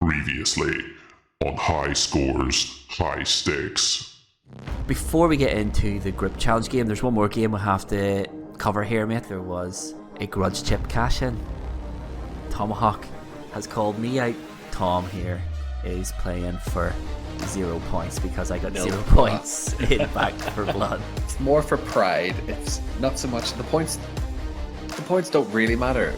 Previously on High Scores, High Stakes. Before we get into the group challenge game, there's one more game we have to cover here, mate. There was a grudge chip cash-in. Tomahawk has called me out. Tom here is playing for 0 points because I got 0 points in Back for Blood. It's more for pride. It's not so much the points. The points don't really matter.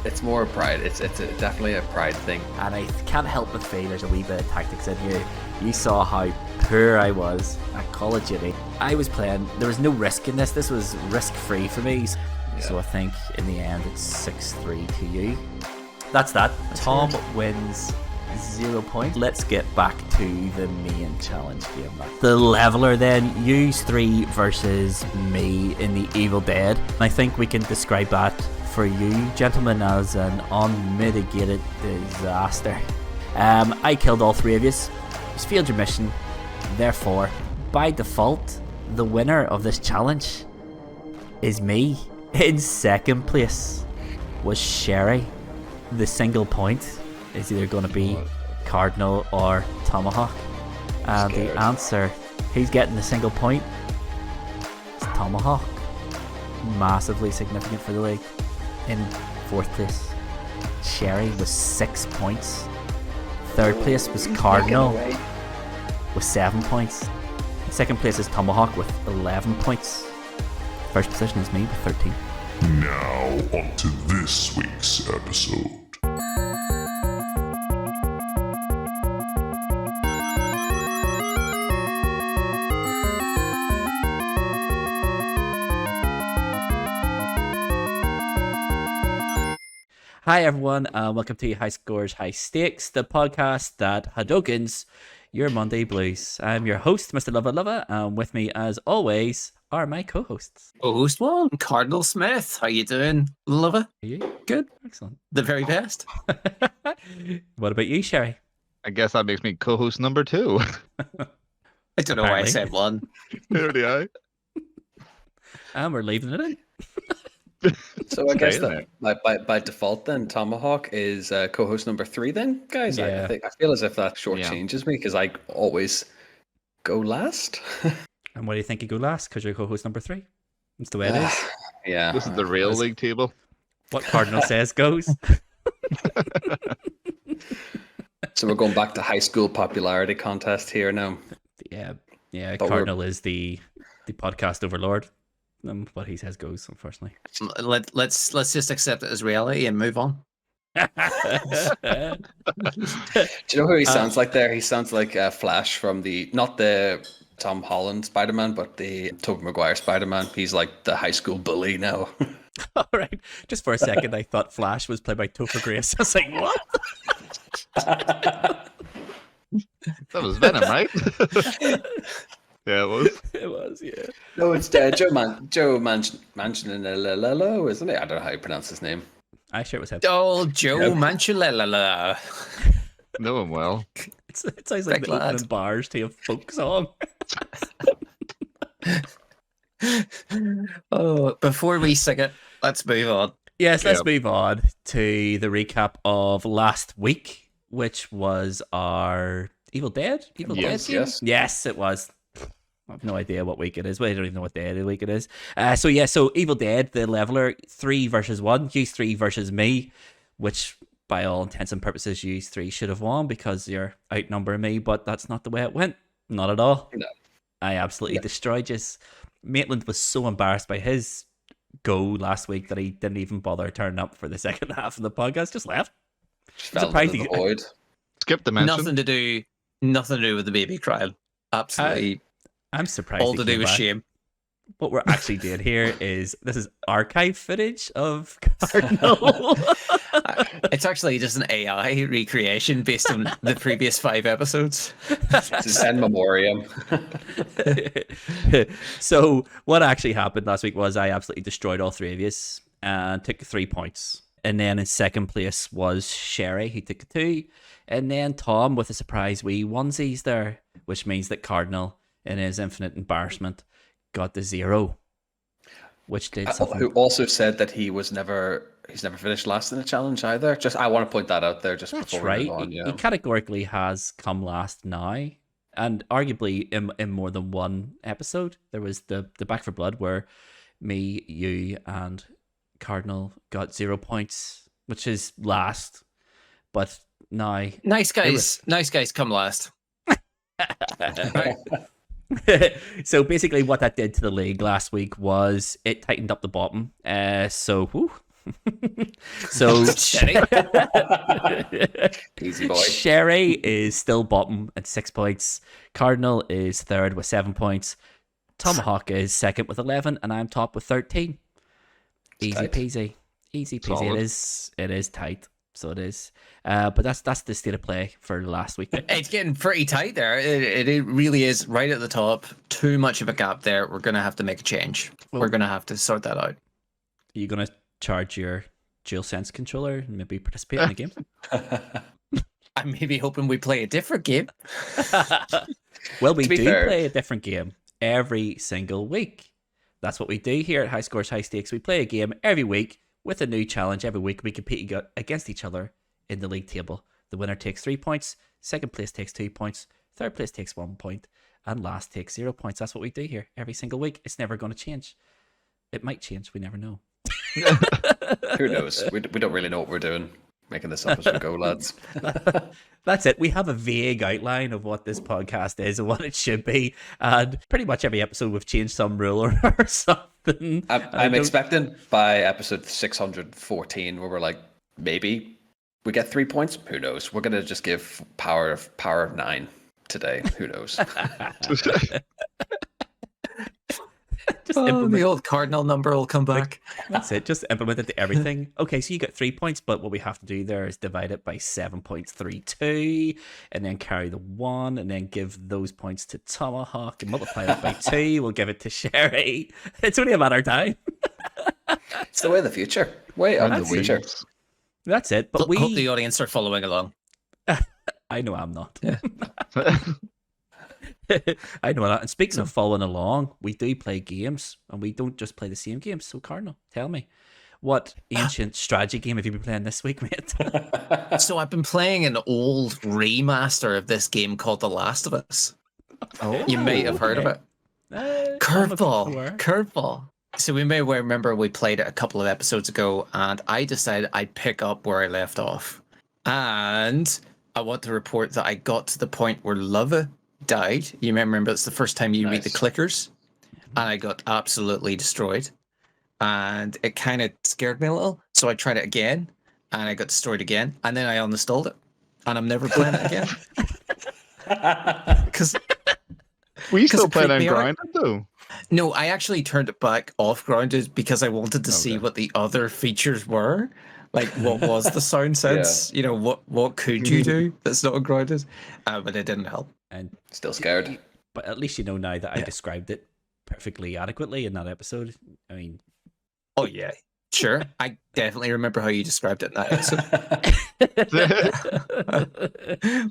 It's more pride. It's definitely a pride thing. And I can't help but feel there's a wee bit of tactics in here. You saw how poor I was at Call of Duty. I was playing, there was no risk in this. This was risk-free for me. So I think in the end it's 6-3 to you. That's that. Tom wins 0 points. Let's get back to the main challenge game. The leveler then, you three versus me in the Evil Dead. I think we can describe that for you, gentlemen, as an unmitigated disaster. I killed all three of you. You failed your mission. Therefore, by default, the winner of this challenge is me. In second place was Sherry. The single point is either going to be Cardinal or Tomahawk. And the answer, who's getting the single point? It's Tomahawk. Massively significant for the league. In fourth place, Sherry with 6 points. Third place was Cardinal with 7 points. Second place is Tomahawk with 11 points. First position is me with 13. Now on to this week's episode. Hi everyone, and welcome to High Scores, High Stakes, the podcast that Hadokens your Monday Blues. I'm your host, Mr. Lova, and with me, as always, are my co-hosts. Co-host one, Cardinal Smith. How you doing, Lova? Are you? Good. Excellent. The very best. What about you, Sherry? I guess that makes me co-host number 2. I don't know why I said one. There they are. And we're leaving it in. So I guess that by default then Tomahawk is co-host number 3 then, guys. Yeah. I feel as if that shortchanges me because I always go last. And why do you think you go last? Because you're co-host number 3. That's the way it is. Yeah. This is the real league table. What Cardinal says goes. So we're going back to high school popularity contest here now. Yeah. But Cardinal is the podcast overlord. What he says goes, unfortunately. Let's just accept it as reality and move on. Do you know who he sounds like there? He sounds like Flash from not the Tom Holland Spider-Man, but the Tobey Maguire Spider-Man. He's like the high school bully now. All right. Just for a second, I thought Flash was played by Topher Grace. I was like, what? That was Venom, right? Yeah, it was. It was, yeah. No, it's Joe Manchinello, isn't it? I don't know how you pronounce his name. I sure it was him. Oh, Joe Manchinello. Know him well. It sounds like Big the lad. opening bars to a folk song. Oh, before we sing it, let's move on. Yes, let's Yep. move on to the recap of last week, which was our Evil Dead? Yes, Dead game? yes. Yes, it was. I have no idea what week it is. Well, I don't even know what day of the week it is. So Evil Dead, the leveler, 3 versus 1. You 3 versus me, which by all intents and purposes, you 3 should have won because you're outnumbering me, but that's not the way it went. Not at all. No. I absolutely destroyed you. Maitland was so embarrassed by his go last week that he didn't even bother turning up for the second half of the podcast. Just left. Just fell surprised into the he- void. Skip the mention. Nothing to do with the baby crying. Absolutely I'm surprised. all he to do came with back. shame. What we're actually doing here is this is archive footage of Cardinal. It's actually just an AI recreation based on the previous 5 episodes. This is in memoriam. So what actually happened last week was I absolutely destroyed all 3 of you and took 3 points. And then in second place was Sherry, who took 2. And then Tom with a surprise wee onesies there, which means that Cardinal, in his infinite embarrassment, got the 0, which did something. Who also said that he was never he's never finished last in a challenge either. Just I want to point that out there. Just That's before right. we move on. He categorically has come last now, and arguably in more than one episode. There was the Back for Blood where me, you, and Cardinal got 0 points, which is last. But now, Nice guys come last. so basically, what that did to the league last week was it tightened up the bottom. So Easy boy. Sherry is still bottom at 6 points. Cardinal is third with 7 points. Tomahawk is second with 11, and I'm top with 13. Easy tight. peasy. Easy peasy. Solid. It is tight. So it is. But that's the state of play for last week. It's getting pretty tight there. It really is right at the top. Too much of a gap there. We're going to have to make a change. We're going to have to sort that out. Are you going to charge your DualSense controller and maybe participate in the game? I'm maybe hoping we play a different game. Well, we To be do fair- play a different game every single week. That's what we do here at High Scores, High Stakes. We play a game every week with a new challenge every week. We compete against each other in the league table. The winner takes 3 points, second place takes 2 points, third place takes 1 point, and last takes 0 points. That's what we do here every single week. It's never going to change. It might change. We never know. Who knows? We don't really know what we're doing. Making this up as we go, lads. That's it. We have a vague outline of what this podcast is and what it should be. And pretty much every episode we've changed some rule or something. I'm expecting by episode 614 where we're like, maybe we get 3 points. Who knows? We're gonna just give power of 9 today. Who knows? Just Oh, implement. the old cardinal number will come back. That's it. Just implement it to everything. Okay, so you get 3 points, but what we have to do there is divide it by 7.32 and then carry the 1 and then give those points to Tomahawk and multiply that by 2. We'll give it to Sherry. It's only a matter of time. It's the way of the future. Way of the That's future. That's it. But Hope the audience are following along. I know I'm not. Yeah. I know that. And speaking of following along, we do play games, and we don't just play the same games. So, Cardinal, tell me, what ancient strategy game have you been playing this week, mate? So I've been playing an old remaster of this game called The Last of Us. Oh, You may have heard of it. Curveball. Curveball. So we may well remember we played it a couple of episodes ago, and I decided I'd pick up where I left off. And I want to report that I got to the point where Love died. You may remember it's the first time you meet the Nice. clickers, and I got absolutely destroyed. And it kind of scared me a little, so I tried it again, and I got destroyed again, and then I uninstalled it, and I'm never playing it again. Because We still it play creeped on me out. grounded though. no, I actually turned it back off grounded because I wanted to see Okay. what the other features were. Like, what was the sound sense? You know, what could you do that's not grounded? But it didn't help. And Still scared. but at least you know now that I described it perfectly adequately in that episode. I mean, Oh, yeah. Sure. I definitely remember how you described it in that episode.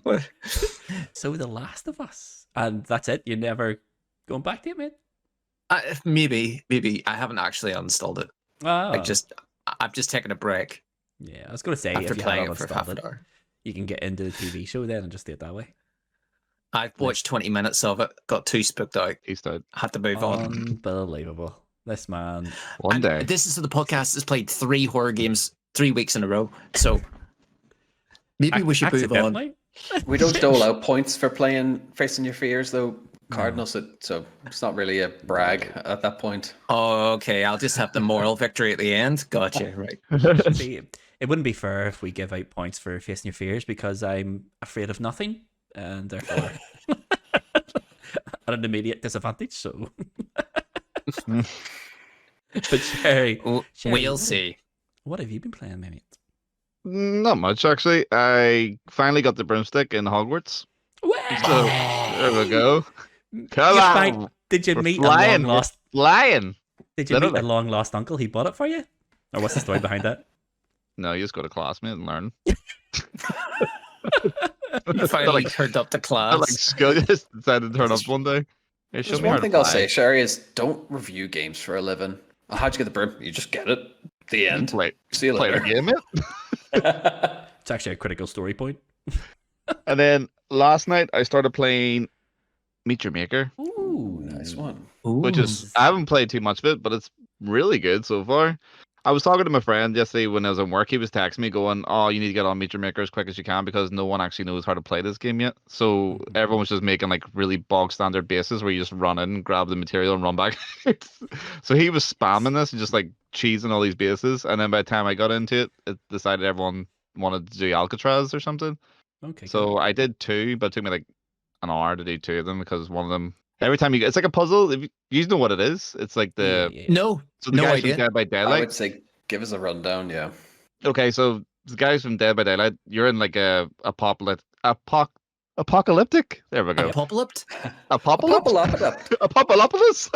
What? so The Last of Us, and that's it. You're never going back to it, mate. Maybe. I haven't actually uninstalled it. Oh, I've just taken a break yeah. I was going to say after if you playing haven't it for installed half an it, hour. you can get into the TV show then and just do it that way. I've watched 20 minutes of it, got too spooked out, He's dead. had to move on. Unbelievable. This man. One And day. this is the podcast that's played 3 horror games 3 weeks in a row. So maybe we should move on. Accidentally? We don't dole out points for playing Facing Your Fears, though, Cardinal, so it's not really a brag at that point. Oh, okay. I'll just have the moral victory at the end. Gotcha. Right. See, it wouldn't be fair if we give out points for Facing Your Fears because I'm afraid of nothing and therefore at an immediate disadvantage. So, but Sherry, We'll see. what have you been playing, mate? Not much actually. I finally got the broomstick in Hogwarts. So there we go. Come You on. find- Did you We're meet flying. a long lost? Flying. Did you meet Literally. a long lost uncle? He bought it for you, or what's the story behind that? No, you just go to classmate and learn. You finally like- turned up the I class. like skill just decided to turn up one day. Hey, show There's me how one to thing I'll fly. say, Sherry, is don't review games for a living. How'd you get the broom? You just get it. The end. Play See you the later. game, mate. It's actually a critical story point. And then last night I started playing Meet Your Maker, Ooh, Nice one. which is I haven't played too much of it, but it's really good so far. I was talking to my friend yesterday when I was at work. He was texting me going, "Oh, you need to get on Meet Your Maker as quick as you can because no one actually knows how to play this game yet." So everyone was just making like really bog standard bases where you just run in, grab the material, and run back. So he was spamming this and just like cheesing all these bases. And then by the time I got into it, it decided everyone wanted to do Alcatraz or something. okay. So I did two, but it took me like an hour to do two of them because one of them every time it's like a puzzle. If you know what it is, it's like the No, so the no guys from idea. Dead by I Daylight. would say give us a rundown. Yeah. Okay, so the guys from Dead by Daylight, you're in like a apocalyptic. There we go. Apocalypse? Apocalypse. Apocalypse.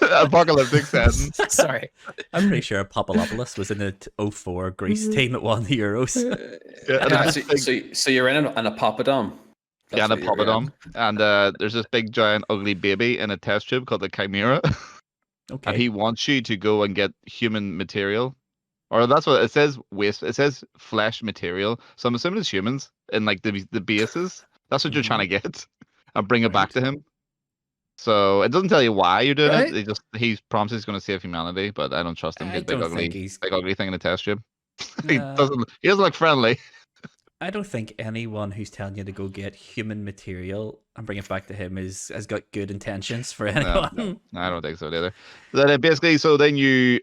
Apocalyptic setting. Sorry. I'm pretty sure Papadopoulos was in the 04 Greece team that won the Euros. Yeah, and there's this big- So you're in an apopadom. yeah, and a That's what you're in. poppadom. And there's this big giant ugly baby in a test tube called the Chimera. Okay. And he wants you to go and get human material. Or that's what it says, waste. It says flesh material. So I'm assuming it's humans in like the bases. That's what you're trying to get. And bring it back to him. So it doesn't tell you why you're doing Right. it. He promises he's going to save humanity, but I don't trust him. I He's big don't think ugly, he's- big ugly thing in a test tube. Nah. He doesn't look friendly. I don't think anyone who's telling you to go get human material and bring it back to him has got good intentions for anyone. No, I don't think so either. Then basically, so then you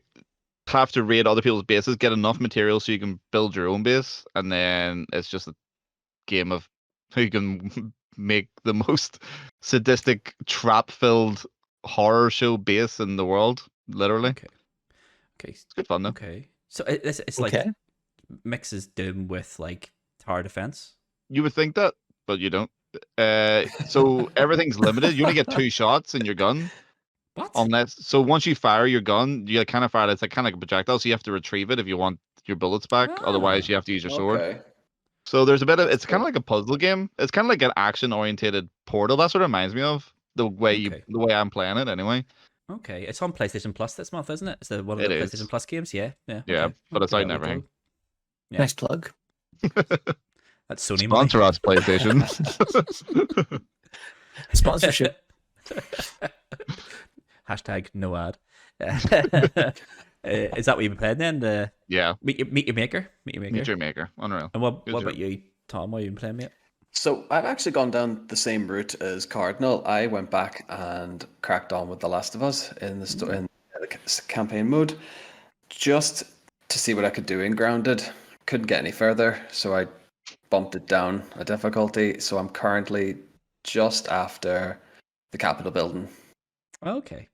have to raid other people's bases, get enough material so you can build your own base, and then it's just a game of who can make the most sadistic, trap-filled horror show base in the world. Literally, Okay. it's good fun though. Okay. So it's like Okay. mixes Doom with like tower defense. You would think that, but you don't. So everything's limited. You only get 2 shots in your gun. What? So once you fire your gun, you kind of fire it. It's like kind of like a projectile, so you have to retrieve it if you want your bullets back. Otherwise, you have to use your sword. Okay. So there's a bit of it's kind of like a puzzle game. It's kind of like an action-oriented Portal. That's what it reminds me of. The way Okay. the way I'm playing it, anyway. Okay, it's on PlayStation Plus this month, isn't it? It's one of It the is. PlayStation Plus games. Yeah. Yeah, okay. but it's Okay, out and that'll be everything. cool. Yeah. Nice plug. That's Sony money. Sponsor us, PlayStation. Sponsorship. Hashtag no ad. Is that what you've been playing then? The Yeah, Meet Your Maker. Meet Your Maker. Unreal. And what Good about job. you, Tom? What have you been playing, mate? So I've actually gone down the same route as Cardinal. I went back and cracked on with The Last of Us in the campaign mode, just to see what I could do in Grounded. Couldn't get any further, so I bumped it down a difficulty. So I'm currently just after the Capitol building, Okay.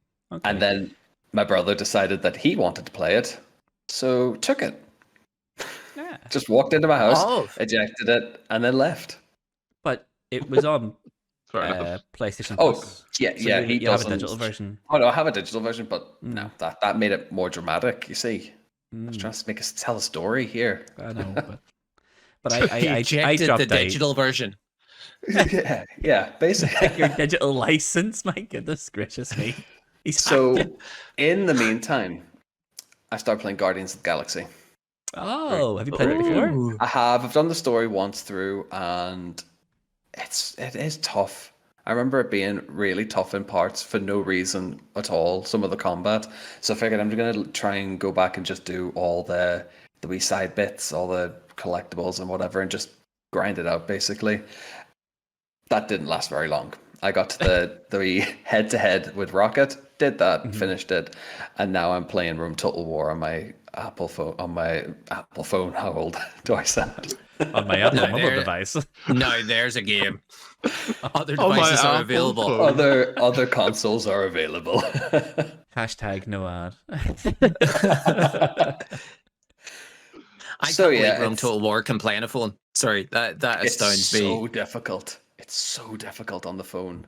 and then my brother decided that he wanted to play it, so took it. Yeah. Just walked into my house, Oh. ejected it, and then left. But it was on Fair enough. PlayStation Oh, Plus. yeah, So yeah. You have a digital version. Oh no, I have a digital version, but Mm. no, that made it more dramatic. You see, I was Mm, trying to make us tell a story here. I know, but He I ejected dropped the digital version. yeah, basically. Your digital license, my goodness gracious me. He's So, hacked it. in the meantime, I started playing Guardians of the Galaxy. Oh, have you played it before? Ooh. I've done the story once through, and it is tough. I remember it being really tough in parts for no reason at all. Some of the combat, so I figured I'm gonna try and go back and just do all the wee side bits, all the collectibles and whatever, and just grind it out. Basically, that didn't last very long. I got to the wee head to head with Rocket, did that, finished it, and now I'm playing Rome Total War on my Apple phone. How old do I sound? On my Apple No, mobile there- device. Now there's a game. Other Oh, my devices are Apple available. phone. Other consoles are available. Hashtag no ad. I So, can't believe yeah, Rome it's- Total War can play on a phone. Sorry, that It's astounds me. so difficult. It's so difficult on the phone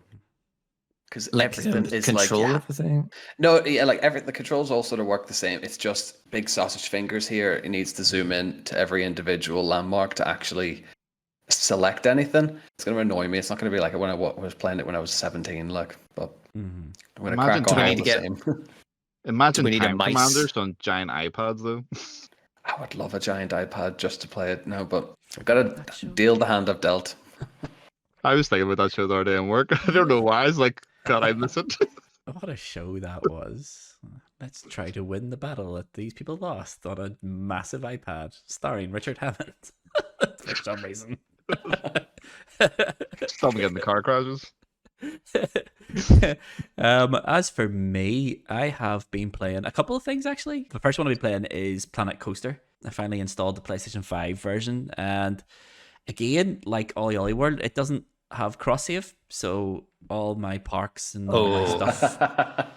because Like everything is control like everything. no, yeah, like the controls all sort of work the same. It's just big sausage fingers here. It needs to zoom in to every individual landmark to actually select anything. It's going to annoy me. It's not going to be like when I was playing it when I was 17. Like, but Mhm. I'm going to Imagine crack on trying all to the get- same. Imagine we need a Time mice? Commanders on giant iPads though. I would love a giant iPad just to play it now, but I've got to deal the hand I've dealt. I was thinking about that show the other day in work. I don't know why. I was like, God, I miss it. What a show that was. Let's try to win the battle that these people lost on a massive iPad, starring Richard Hammond. For some reason. Stop me getting the car crashes. As for me, I have been playing a couple of things actually. The first one I've been playing is Planet Coaster. I finally installed the PlayStation 5 version, and again, like Ollie Ollie World, it doesn't have cross save, so all my parks and all my stuff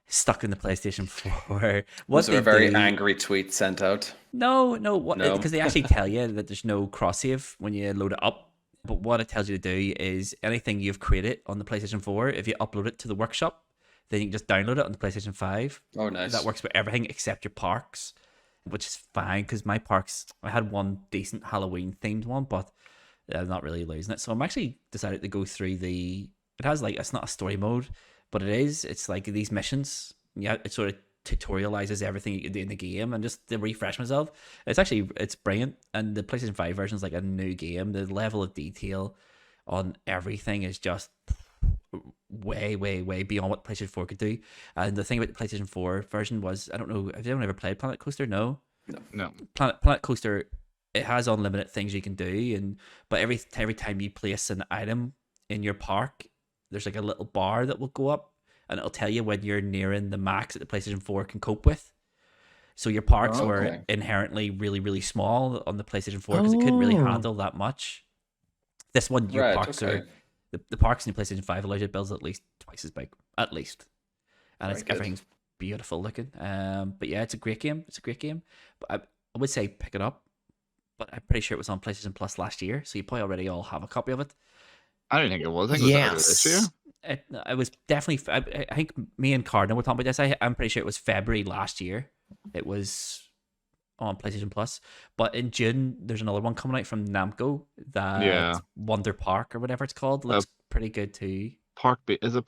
stuck in the PlayStation 4. Was there a very angry tweet sent out? No, because they actually tell you that there's no cross save when you load it up. But what it tells you to do is anything you've created on the PlayStation 4, if you upload it to the workshop, then you can just download it on the PlayStation 5. Oh, nice. That works with everything except your parks, which is fine because my parks, I had one decent Halloween themed one, but I'm not really losing it. So I'm actually decided to go through it has like, it's not a story mode, but it's like these missions. Yeah, it sort of tutorializes everything you can do in the game, and just to refresh myself, it's brilliant. And the PlayStation 5 version is like a new game. The level of detail on everything is just way beyond what PlayStation 4 could do. And the thing about the PlayStation 4 version was, I don't know, have anyone ever played Planet Coaster? No. Planet Coaster, it has unlimited things you can do, but every time you place an item in your park, there's like a little bar that will go up, and it'll tell you when you're nearing the max that the PlayStation 4 can cope with. So your parks were inherently really small on the PlayStation 4 because it couldn't really handle that much. This one, your parks are the parks in the PlayStation 5 allows you to build at least twice as big, at least, and everything's beautiful looking. But yeah, it's a great game. But I would say pick it up. But I'm pretty sure it was on PlayStation Plus last year, so you probably already all have a copy of it. I don't think it was. I think it was earlier this year. It was definitely. I think me and Cardinal were talking about this. I'm pretty sure it was February last year. It was on PlayStation Plus, but in June there's another one coming out from Namco. That Wonder Park or whatever it's called looks pretty good too. Is it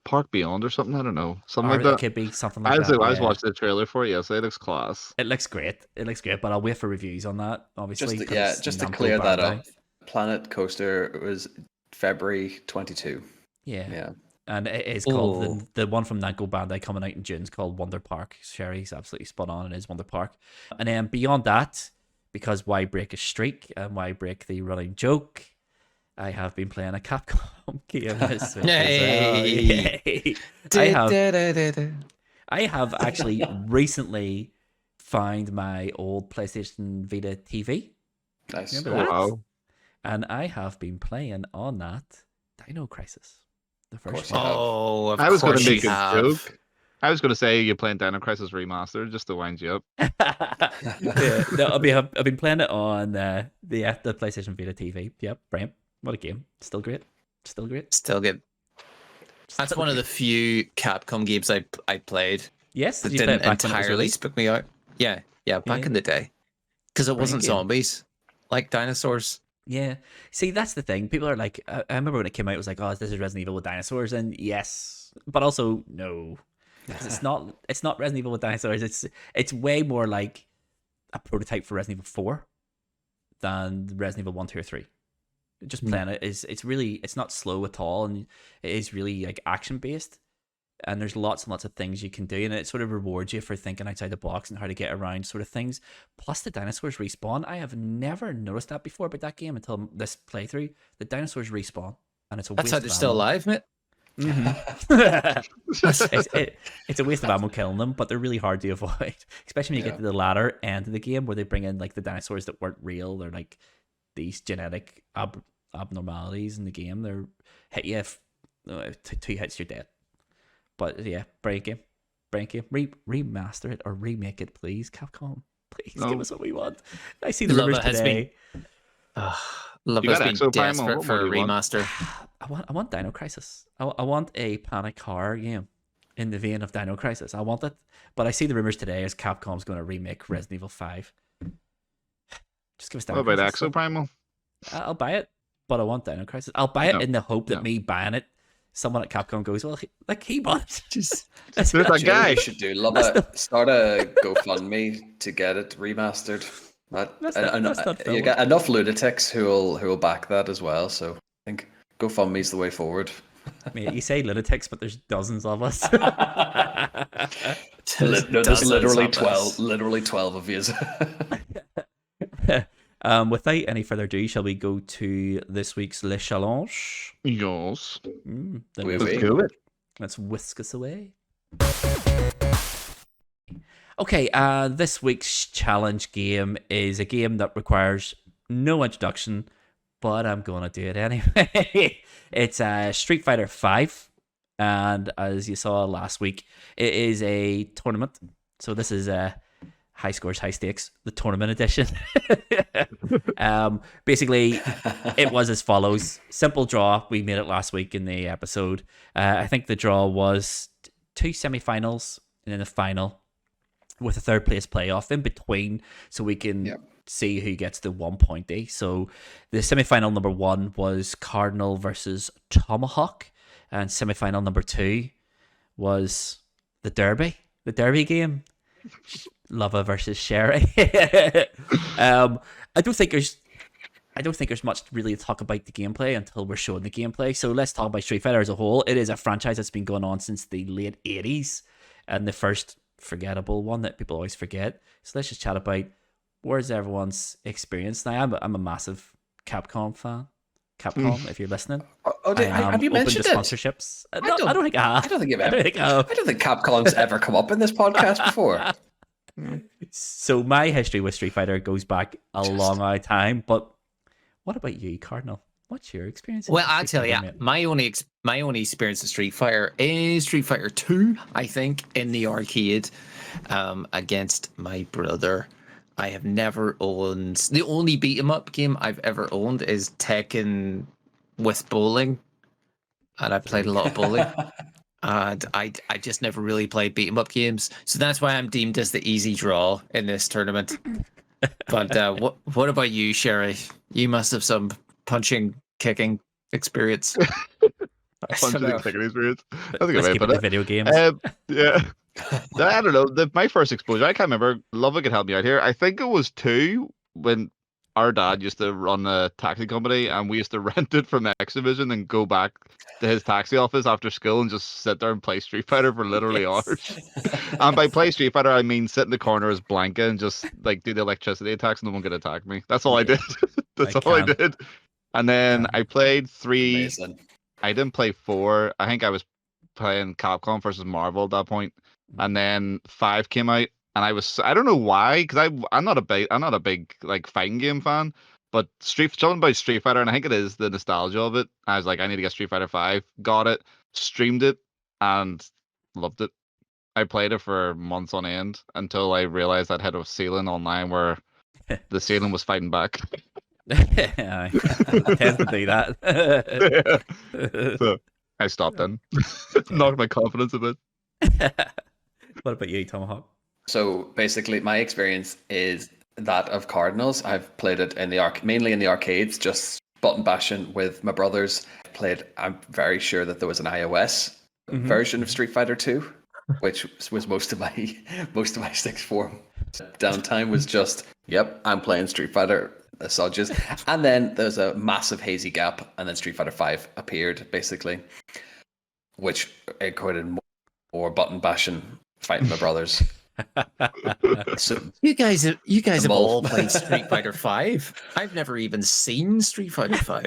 Park Beyond or something? I don't know. Something or like that. It could be something like that. I was watching the trailer for it. Yes, it looks class. It looks great. But I'll wait for reviews on that. Obviously, just to clear that up. Planet Coaster was February 22. Yeah. And it is called the one from Namco Bandai coming out in June is called Wonder Park. Sherry's absolutely spot on. It is Wonder Park. And then beyond that, because why break a streak and why break the running joke, I have been playing a Capcom game this week. I have actually recently found my old PlayStation Vita TV. Nice. Wow. And I have been playing on that Dino Crisis. The first one. Of I was going to course make you a have. joke. I was going to say you're playing Dino Crisis Remastered just to wind you up. No, I've been playing it on the PlayStation Vita TV. Yep, brilliant. What a game. Still great. Still good. That's one of the few Capcom games I played. Yes, that did you play it didn't back when it was entirely released? spook me out. Yeah, back in the day. Because it wasn't game. zombies, like dinosaurs. Yeah. See, that's the thing. People are like, I remember when it came out, it was like, oh, this is Resident Evil with dinosaurs, and yes, but also no. It's not Resident Evil with dinosaurs. It's way more like a prototype for Resident Evil 4 than Resident Evil 1, 2, or 3. Just playing it it's not slow at all, and it is really like action based. And there's lots and lots of things you can do, and it sort of rewards you for thinking outside the box and how to get around sort of things. Plus, the dinosaurs respawn. I have never noticed that before about that game until this playthrough. The dinosaurs respawn, and it's a That's waste how of they're still ammo. alive, mate. It's a waste of ammo killing them, but they're really hard to avoid, especially when you get to the latter end of the game where they bring in like the dinosaurs that weren't real. They're like these genetic abnormalities in the game. They're hit you if 2 hits, you're dead. But yeah, brilliant game. Remaster it or remake it, please, Capcom. Please give us what we want. I see the rumors today. Love You has got been Exo Primal, desperate what for a more do you want? remaster. I want Dino Crisis. I want a panic horror game in the vein of Dino Crisis. I want it. But I see the rumors today as Capcom's going to remake Resident Evil 5. Just give us Dino What about Crisis. Exo Primal? I'll buy it, but I want Dino Crisis. I'll buy it in the hope that me buying it someone at Capcom goes, well, he bought it. Just There's that Do you know what guy. you should do? Love it. Start a GoFundMe to get it remastered. You get enough lunatics who will back that as well. So I think GoFundMe's the way forward. Mate, you say lunatics, but there's dozens of us. There's literally 12 of you. Without any further ado, shall we go to this week's Le Challenge? Yes. Then Oui. let's whisk us away. Okay, this week's challenge game is a game that requires no introduction, but I'm going to do it anyway. It's Street Fighter 5, and as you saw last week, it is a tournament. So this is high scores, high stakes, the tournament edition. Basically, it was as follows. Simple draw. We made it last week in the episode. I think the draw was 2 semifinals and then a final with a third place playoff in between, so we can see who gets the 1 point. So the semifinal number 1 was Cardinal versus Tomahawk, and semifinal number 2 was the Derby game. Lava versus Sherry. I don't think there's much really to talk about the gameplay until we're showing the gameplay. So let's talk about Street Fighter as a whole. It is a franchise that's been going on since the late 80s, and the first forgettable one that people always forget. So let's just chat about where's everyone's experience now. I'm a massive Capcom fan. Capcom, if you're listening. Have you mentioned it? Sponsorships. I don't think I have. I don't think Capcom's ever come up in this podcast before. So my history with Street Fighter goes back a long time. But what about you, Cardinal? What's your experience? Well, I'll tell you, my only experience of Street Fighter is Street Fighter 2, I think, in the arcade against my brother. I have never owned... The only beat-em-up game I've ever owned is Tekken with bowling. And I played a lot of bowling. And I just never really played beat-em-up games. So that's why I'm deemed as the easy draw in this tournament. But what about you, Sherry? You must have some punching, kicking experience. Punching and kicking experience. I think Let's I keep made it it. to video games. Yeah. I don't know. My first exposure, I can't remember. Lova could help me out here. I think it was 2 when our dad used to run a taxi company, and we used to rent it from X Division and go back to his taxi office after school and just sit there and play Street Fighter for literally hours. And by play Street Fighter, I mean sit in the corner as Blanca and just like do the electricity attacks, and no one could attack me. That's all I did. That's all I did. And then I played 3. Amazing. I didn't play 4. I think I was playing Capcom versus Marvel at that point. And then 5 came out, and I don't know why, because I'm not a big like fighting game fan, but something about Street Fighter, and I think it is the nostalgia of it. I was like, I need to get Street Fighter 5, got it, streamed it, and loved it. I played it for months on end until I realized I'd hit a ceiling online where the ceiling was fighting back. I tend to do that. So I stopped then. Knocked my confidence a bit. What about you, Tomahawk? So basically, my experience is that of Cardinals. I've played it in mainly in the arcades, just button bashing with my brothers. I'm very sure that there was an iOS version of Street Fighter 2, which was most of my sixth form downtime was just, yep, I'm playing Street Fighter. The Sodges. And then there's a massive hazy gap, and then Street Fighter 5 appeared, basically, which included more button bashing, fighting my brothers. So You guys have all played Street Fighter 5. I've never even seen Street Fighter 5.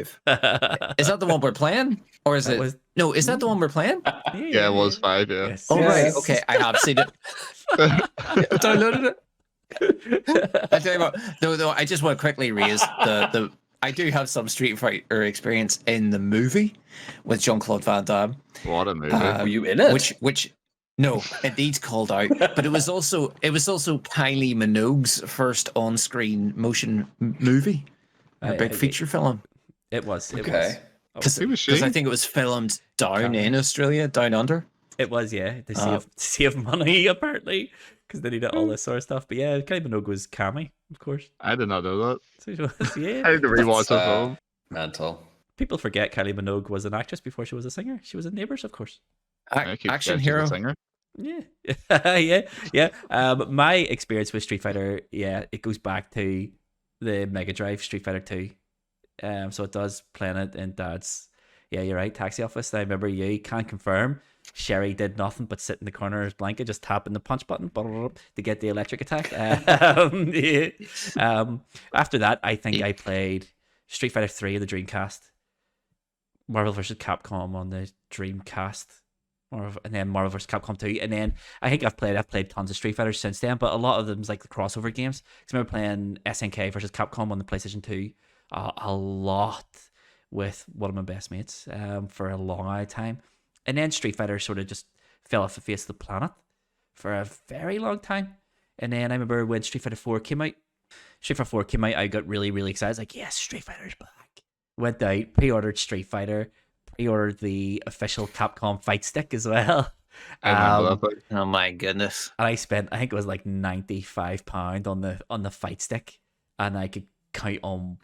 Is that the one we're playing? Or is it? No, is that the one we're playing? Yeah, it was 5, yeah. Yes. Oh, Yes. right. Okay, I have seen it. Downloaded it. I tell you what, no, I just want to quickly raise the I do have some Street Fighter experience in the movie with Jean-Claude Van Damme. What a movie. were you in it? Which no, it needs called out. But it was also Kylie Minogue's first on-screen motion movie, a big feature film. It was. Okay. Who was she? Because I think it was filmed down in Australia, down under. It was, yeah. To save money, apparently, because they needed all this sort of stuff. But yeah, Kylie Minogue was Cammy, of course. I did not know that. So she was, yeah. I need to rewatch that film. Mental. People forget Kylie Minogue was an actress before she was a singer. She was in Neighbours, of course. I keep Action forgetting she's a hero. singer. Yeah, yeah. My experience with Street Fighter, it goes back to the Mega Drive Street Fighter 2. So it does playing it in Dad's. Yeah, you're right. Taxi office. I remember you can confirm. Sherry did nothing but sit in the corner of his blanket, just tapping the punch button to get the electric attack. Yeah. After that, I think I played Street Fighter 3 on the Dreamcast, Marvel vs. Capcom on the Dreamcast, and then Marvel vs. Capcom 2. And then I think I've played tons of Street Fighters since then, but a lot of them's like the crossover games. Because I remember playing SNK versus Capcom on the PlayStation 2 a lot with one of my best mates for a long time. And then Street Fighter sort of just fell off the face of the planet for a very long time. And then I remember when Street Fighter 4 came out, I got really, really excited. I was like, yes, Street Fighter's back. Went out, pre-ordered Street Fighter, pre-ordered the official Capcom fight stick as well. I remember that. Oh my goodness. And I spent, I think it was like £95 on the fight stick. And I could count on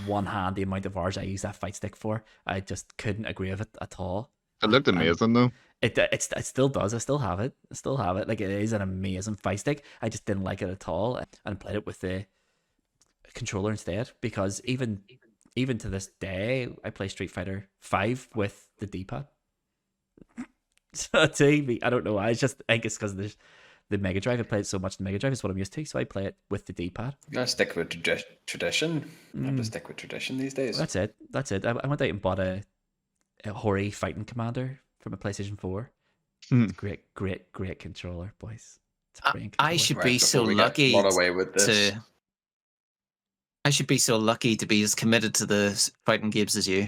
one hand the amount of hours I used that fight stick for. I just couldn't agree with it at all. It looked amazing though. It still does. I still have it. Like, it is an amazing fight stick. I just didn't like it at all, and played it with the controller instead. Because even to this day, I play Street Fighter 5 with the D-pad. So I don't know why. I think it's because there's the Mega Drive. I played so much the Mega Drive is what I'm used to, so I play it with the D-pad. You gotta stick with tradition. You have to stick with tradition these days. That's it. I went out and bought a Hori Fightin commander from a PlayStation 4. It's great controller, boys. It's a great controller. I should be so lucky I should be so lucky to be as committed to the fighting games as you.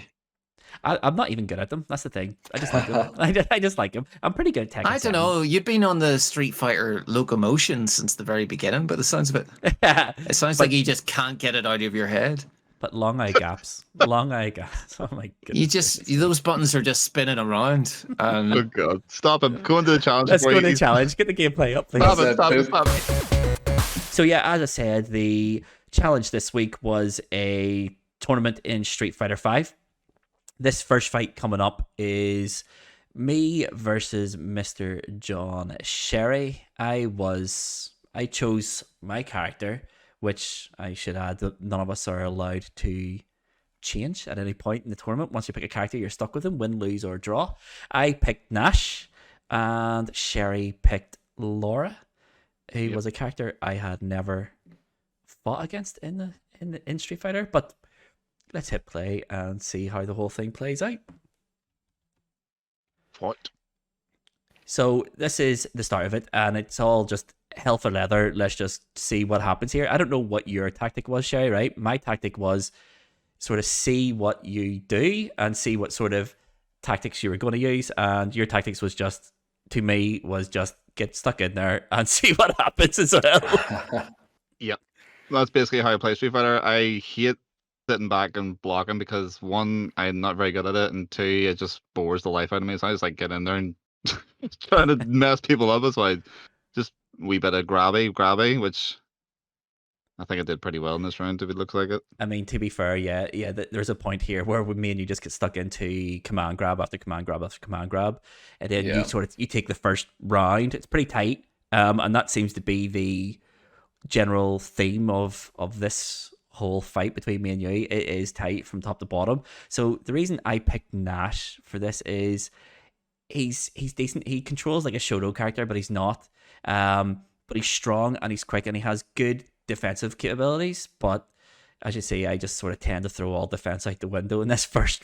I'm not even good at them. That's the thing. I just like them. I just like them. I'm pretty good at Tekken. I don't know. You've been on the Street Fighter locomotion since the very beginning, but it sounds a bit. It sounds like you just can't get it out of your head. But long eye gaps. Oh my goodness. Those buttons are just spinning around. Oh god. Stop him. Go into the challenge. Let's go to the challenge. Get the gameplay up, please. Stop it. So yeah, as I said, the challenge this week was a tournament in Street Fighter 5. This first fight coming up is me versus Mr. John Sherry. I chose my character, which I should add that none of us are allowed to change at any point in the tournament. Once you pick a character, you're stuck with him, win, lose, or draw. I picked Nash, and Sherry picked Laura, who was a character I had never fought against in Street Fighter. But let's hit play and see how the whole thing plays out. What? So this is the start of it, and it's all just hell for leather. Let's just see what happens here. I don't know what your tactic was, Sherry, right? My tactic was sort of see what you do and see what sort of tactics you were going to use, and your tactics was just, to me, was just get stuck in there and see what happens as well. Yep. That's basically how I play Street Fighter. I hate sitting back and blocking because, one, I'm not very good at it, and two, it just bores the life out of me. So I just like get in there and trying to mess people up. So I just wee bit of grabby, which I think I did pretty well in this round, if it looks like it. I mean, to be fair, yeah, there's a point here where me and you just get stuck into command grab after command grab after command grab, and then you take the first round. It's pretty tight, and that seems to be the general theme of this whole fight between me and you. It is tight from top to bottom. So the reason I picked Nash for this is he's decent. He controls like a Shoto character, but he's not. But he's strong and he's quick and he has good defensive capabilities. But as you say, I just sort of tend to throw all defense out the window in this first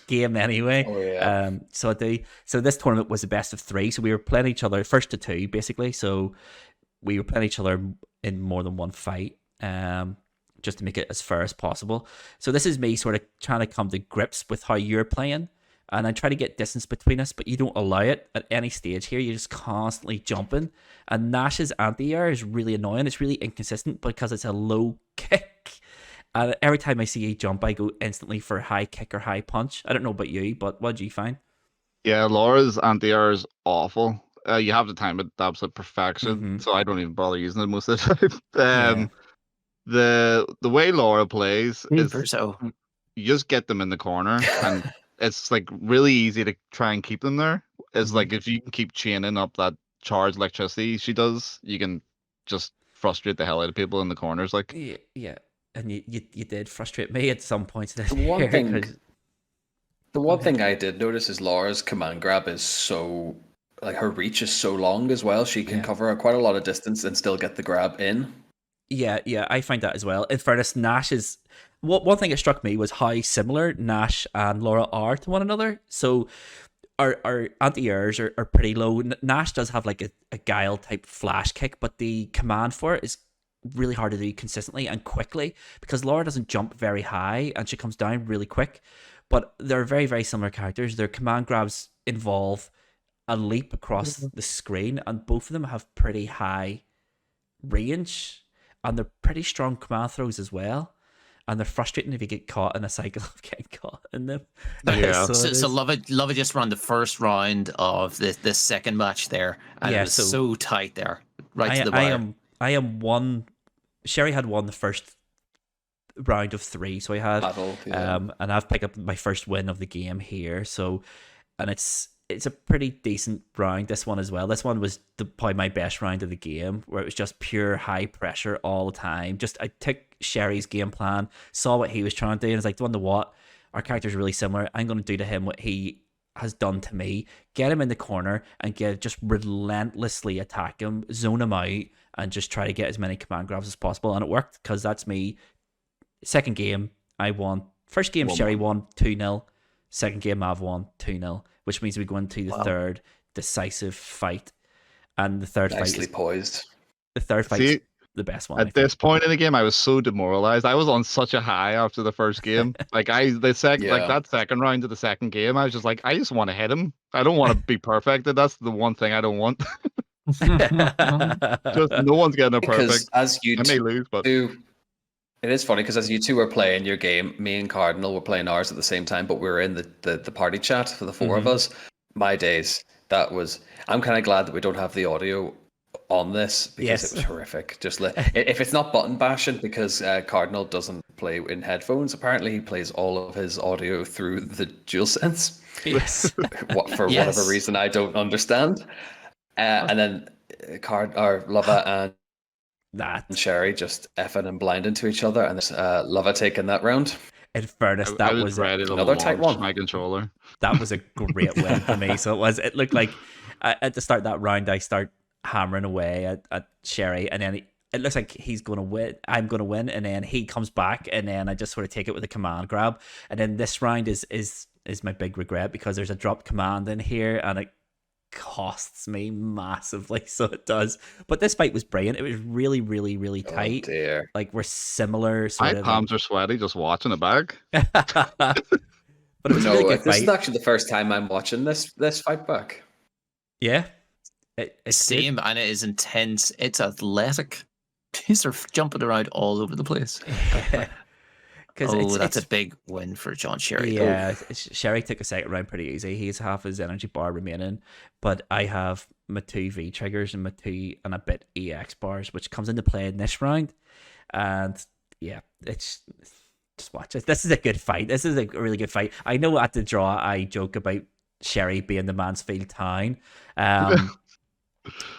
game anyway. Oh, yeah. So this tournament was the best of 3. So we were playing each other first to 2 basically. So we were playing each other in more than one fight. Just to make it as fair as possible. So this is me sort of trying to come to grips with how you're playing, and I try to get distance between us, but you don't allow it at any stage here. You're just constantly jumping, and Nash's anti-air is really annoying. It's really inconsistent because it's a low kick, and every time I see you jump, I go instantly for high kick or high punch. I don't know about you, but what do you find? Yeah, Laura's anti-air is awful. You have to time it to absolute perfection, so I don't even bother using it most of the time. The way Laura plays is you just get them in the corner, and it's like really easy to try and keep them there. It's like if you can keep chaining up that charged electricity she does, you can just frustrate the hell out of people in the corners. Like, Yeah. And you did frustrate me at some points this The one year. thing- 'cause- The one thing I did notice is Laura's command grab is so, like, her reach is so long as well. She can cover quite a lot of distance and still get the grab in. Yeah, I find that as well. In fairness, Nash is one thing that struck me was how similar Nash and Laura are to one another. So our anti-airs are pretty low. Nash does have like a guile type flash kick, but the command for it is really hard to do consistently and quickly because Laura doesn't jump very high and she comes down really quick. But they're very, very similar characters. Their command grabs involve a leap across the screen, and both of them have pretty high range, and they're pretty strong command throws as well. And they're frustrating if you get caught in a cycle of getting caught in them. Yeah. So Lova just ran the first round of the second match there, and it was so tight there, right to the wire. I am one. Sherry had won the first round of 3, so I had and I've picked up my first win of the game here. So, and it's a pretty decent round, this one as well. This one was probably my best round of the game, where it was just pure high pressure all the time. Just I took Sherry's game plan, saw what he was trying to do, and I was like, wonder what, our character's really similar. I'm going to do to him what he has done to me. Get him in the corner and just relentlessly attack him, zone him out, and just try to get as many command grabs as possible. And it worked, because that's me. Second game, I won. First game, Sherry won 2-0. Second game, Mav won 2-0, which means we go into the third decisive fight. And the third fight is poised. The third fight is the best one. At this point in the game, I was so demoralized. I was on such a high after the first game. Like that second round of the second game, I was just like, I just want to hit him. I don't want to be perfected. That's the one thing I don't want. Just no one's getting a perfect. Because as you I may lose, but it is funny because as you two were playing your game, me and Cardinal were playing ours at the same time, but we were in the party chat for the 4 of us. My days, I'm kind of glad that we don't have the audio on this, because it was horrific. Just if it's not button bashing, because Cardinal doesn't play in headphones. Apparently, he plays all of his audio through the DualSense. Yes. For whatever reason I don't understand. And then Lova and Sherry just effing and blinding to each other, and Lova taking that round. In fairness, that was another tight one. My controller. That was a great win for me. So it looked like at the start of that round, I start hammering away at Sherry, and then it looks like he's going to win. I'm going to win, and then he comes back, and then I just sort of take it with a command grab. And then this round is my big regret, because there's a dropped command in here, and it costs me massively. So it does. But this fight was brilliant. It was really, really, really tight. Oh dear. Like, we're similar. My palms are sweaty just watching it back. But it was a really good this fight. is actually the first time I'm watching this fight back. Yeah. It's same, good. and it is intense. It's athletic. These are jumping around all over the place. That's a big win for John Sherry. Yeah, Sherry took a second round pretty easy. He's half his energy bar remaining, but I have my 2 V triggers and my 2 and a bit EX bars, which comes into play in this round. And yeah, it's just watch it. This is a good fight. This is a really good fight. I know at the draw I joke about Sherry being the Mansfield town.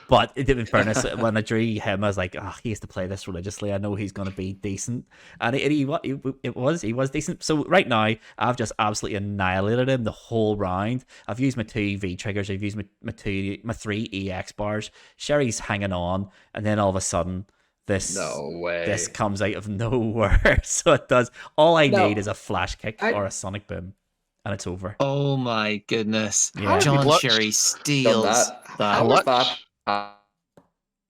But in fairness, when I drew him, I was like, he has to play this religiously. I know he's going to be decent. And he was decent. So right now, I've just absolutely annihilated him the whole round. I've used my 2 V triggers. I've used my 3 EX bars. Sherry's hanging on. And then all of a sudden, this comes out of nowhere. So it does. All I need is a flash kick or a sonic boom, and it's over. Oh my goodness. Yeah. John Sherry steals that. How was that?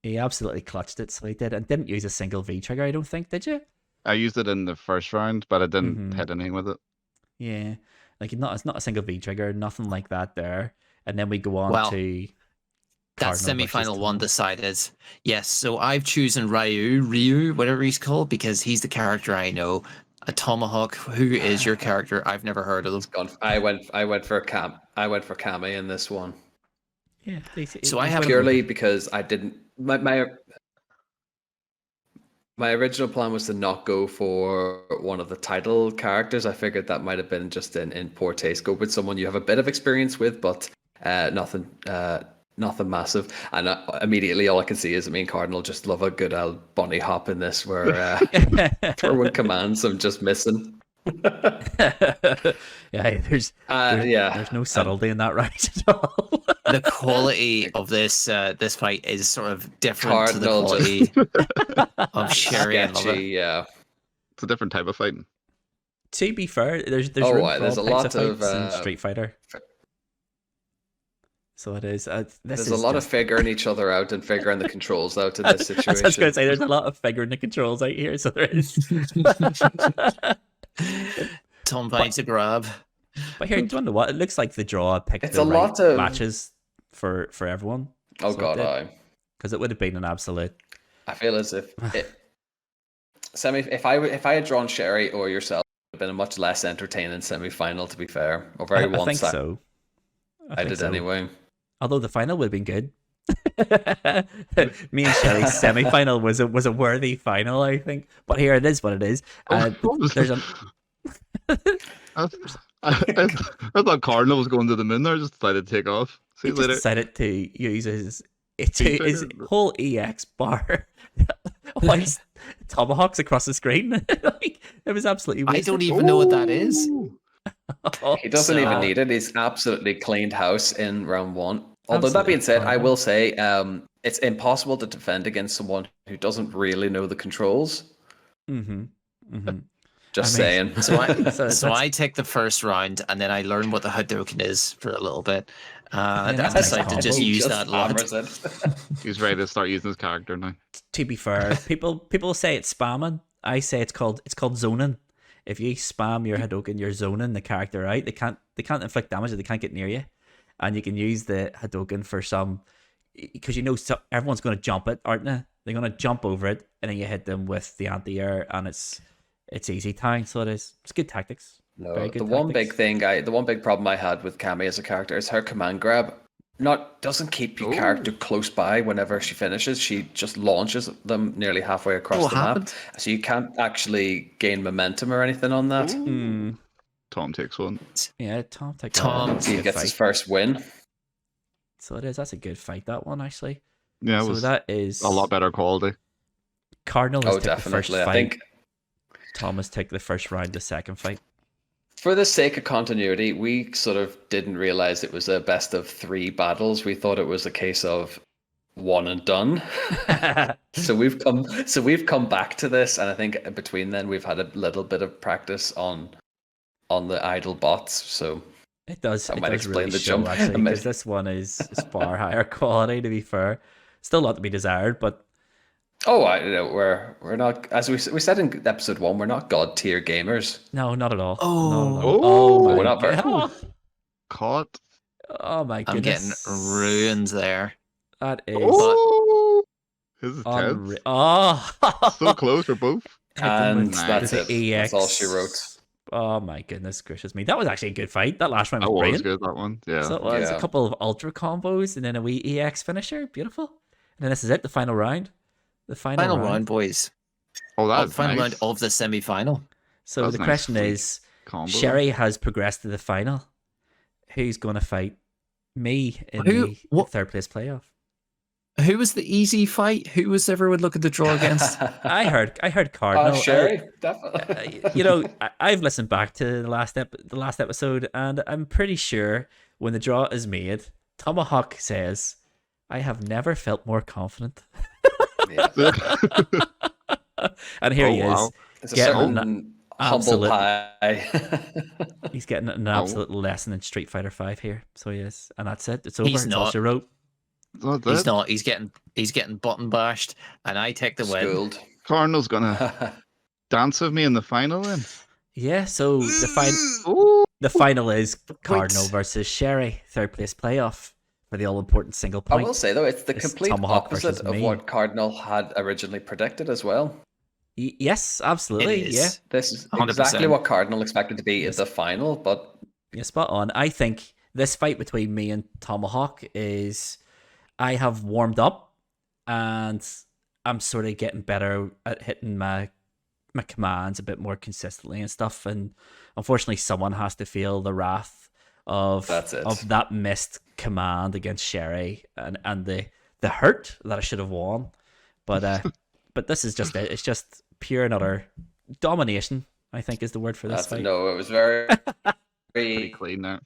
He absolutely clutched it, so he did. And didn't use a single V trigger, I don't think, did you? I used it in the first round, but I didn't hit anything with it. Yeah. Like, it's not a single V trigger, nothing like that there. And then we go on to that semi-final one decided. Yes, so I've chosen Ryu, whatever he's called, because he's the character I know. A Tomahawk. Who is your character? I've never heard of them. I went for Kami in this one. Yeah. So I have purely because I didn't my My original plan was to not go for one of the title characters. I figured that might have been just in poor taste. Go with someone you have a bit of experience with, but nothing massive. And immediately all I can see is me and Cardinal just love a good old bunny hop in this, where for one commands I'm just missing. There's no subtlety in that right at all. The quality of this fight is sort of different Cardinal to the quality of Sherry and Lover. Sketchy, yeah. It's a different type of fighting. To be fair, there's room for all there's a lot types of fights in Street Fighter. So it is. There's a lot of figuring each other out and figuring the controls out in this situation. That's what I was going to say. There's a lot of figuring the controls out here, so there is. Tom finds a grab. But here, do you know what? It looks like the draw picked It's the a right lot of matches for everyone. Oh god, because it would have been an absolute. I feel as if if I had drawn Sherry or yourself, it would have been a much less entertaining semi-final. To be fair, or very I think so. I did anyway. Although the final would have been good. Me and Sherry's semi-final was a worthy final, I think. But here it is, what it is. There's a. I thought Cardinal was going to the moon there. I just decided to take off. See you later. Decided to use his whole EX bar. Once tomahawks across the screen. Like, it was absolutely wasted. I don't even know what that is. He doesn't even need it. He's absolutely cleaned house in round one. Although that being said, I will say it's impossible to defend against someone who doesn't really know the controls. Just saying. So I take the first round and then I learn what the Hadouken is for a little bit. And I decide to just use that a lot. He's ready to start using his character now. To be fair, people say it's spamming. I say it's called zoning. If you spam your Hadouken, you're zoning the character out. They can't inflict damage. They can't get near you, and you can use the Hadouken for some, because everyone's going to jump it, aren't they? They're going to jump over it, and then you hit them with the anti-air, and it's easy time. So it is. It's good tactics. No, Very good one tactics. the one big problem I had with Cammy as a character is her command grab doesn't keep your character close by whenever she finishes. She just launches them nearly halfway across the map, so you can't actually gain momentum or anything on that. Tom takes one. Yeah, Tom takes one. He gets his first win. So it is. That's a good fight, that one, actually. Yeah, so that is a lot better quality. Cardinal has taken the first fight. I think Thomas took the first round, the second fight. For the sake of continuity, we sort of didn't realize it was a best of 3 battles. We thought it was a case of one and done. So we've come back to this, and I think between then we've had a little bit of practice on the idle bots. So it does. That it might does explain really the show, jump. actually, because this one is far higher quality. To be fair, still a lot to be desired, but. We're not, as we said in episode 1, we're not god tier gamers. No, not at all. We're not very caught. Oh my I'm goodness! getting ruined there. That is. His is 10. Oh, so close for both. And that's it. EX. That's all she wrote. Oh my goodness gracious me! That was actually a good fight. That last one was That brilliant. was good. That one, yeah. So it was a couple of ultra combos and then a wee EX finisher. Beautiful. And then this is it. The final round. The final round, boys. Oh, that's final nice. round of the semi-final. So That's the nice. question is, Combo. Sherry has progressed to the final. Who's going to fight me in the third place playoff? Who was the easy fight? Who was everyone looking to draw against? I heard Cardinal. Sherry, definitely. I've listened back to the last episode, and I'm pretty sure when the draw is made, Tomahawk says, "I have never felt more confident." And here he is. It's a certain humble pie. He's getting an absolute lesson in Street Fighter 5 here. So he is, and that's it. It's over. He's it's not. all she wrote. He's not. He's getting button bashed, and I take the win. Cardinal's gonna dance with me in the final then. Yeah. So the final is Cardinal versus Sherry, third place playoff for the all important single point. I will say though, it's the complete Tomahawk opposite of what Cardinal had originally predicted as well. Yes, absolutely. Yeah, this is 100%. exactly what Cardinal expected to be at the final. But yeah, spot on. I think this fight between me and Tomahawk is, I have warmed up, and I'm sort of getting better at hitting my commands a bit more consistently and stuff. And unfortunately, someone has to feel the wrath That's it. of that missed command against Sherry and the hurt that I should have won. But this is just it. It's just pure and utter domination, I think, is the word for this fight. No, it was very, Pretty clean now.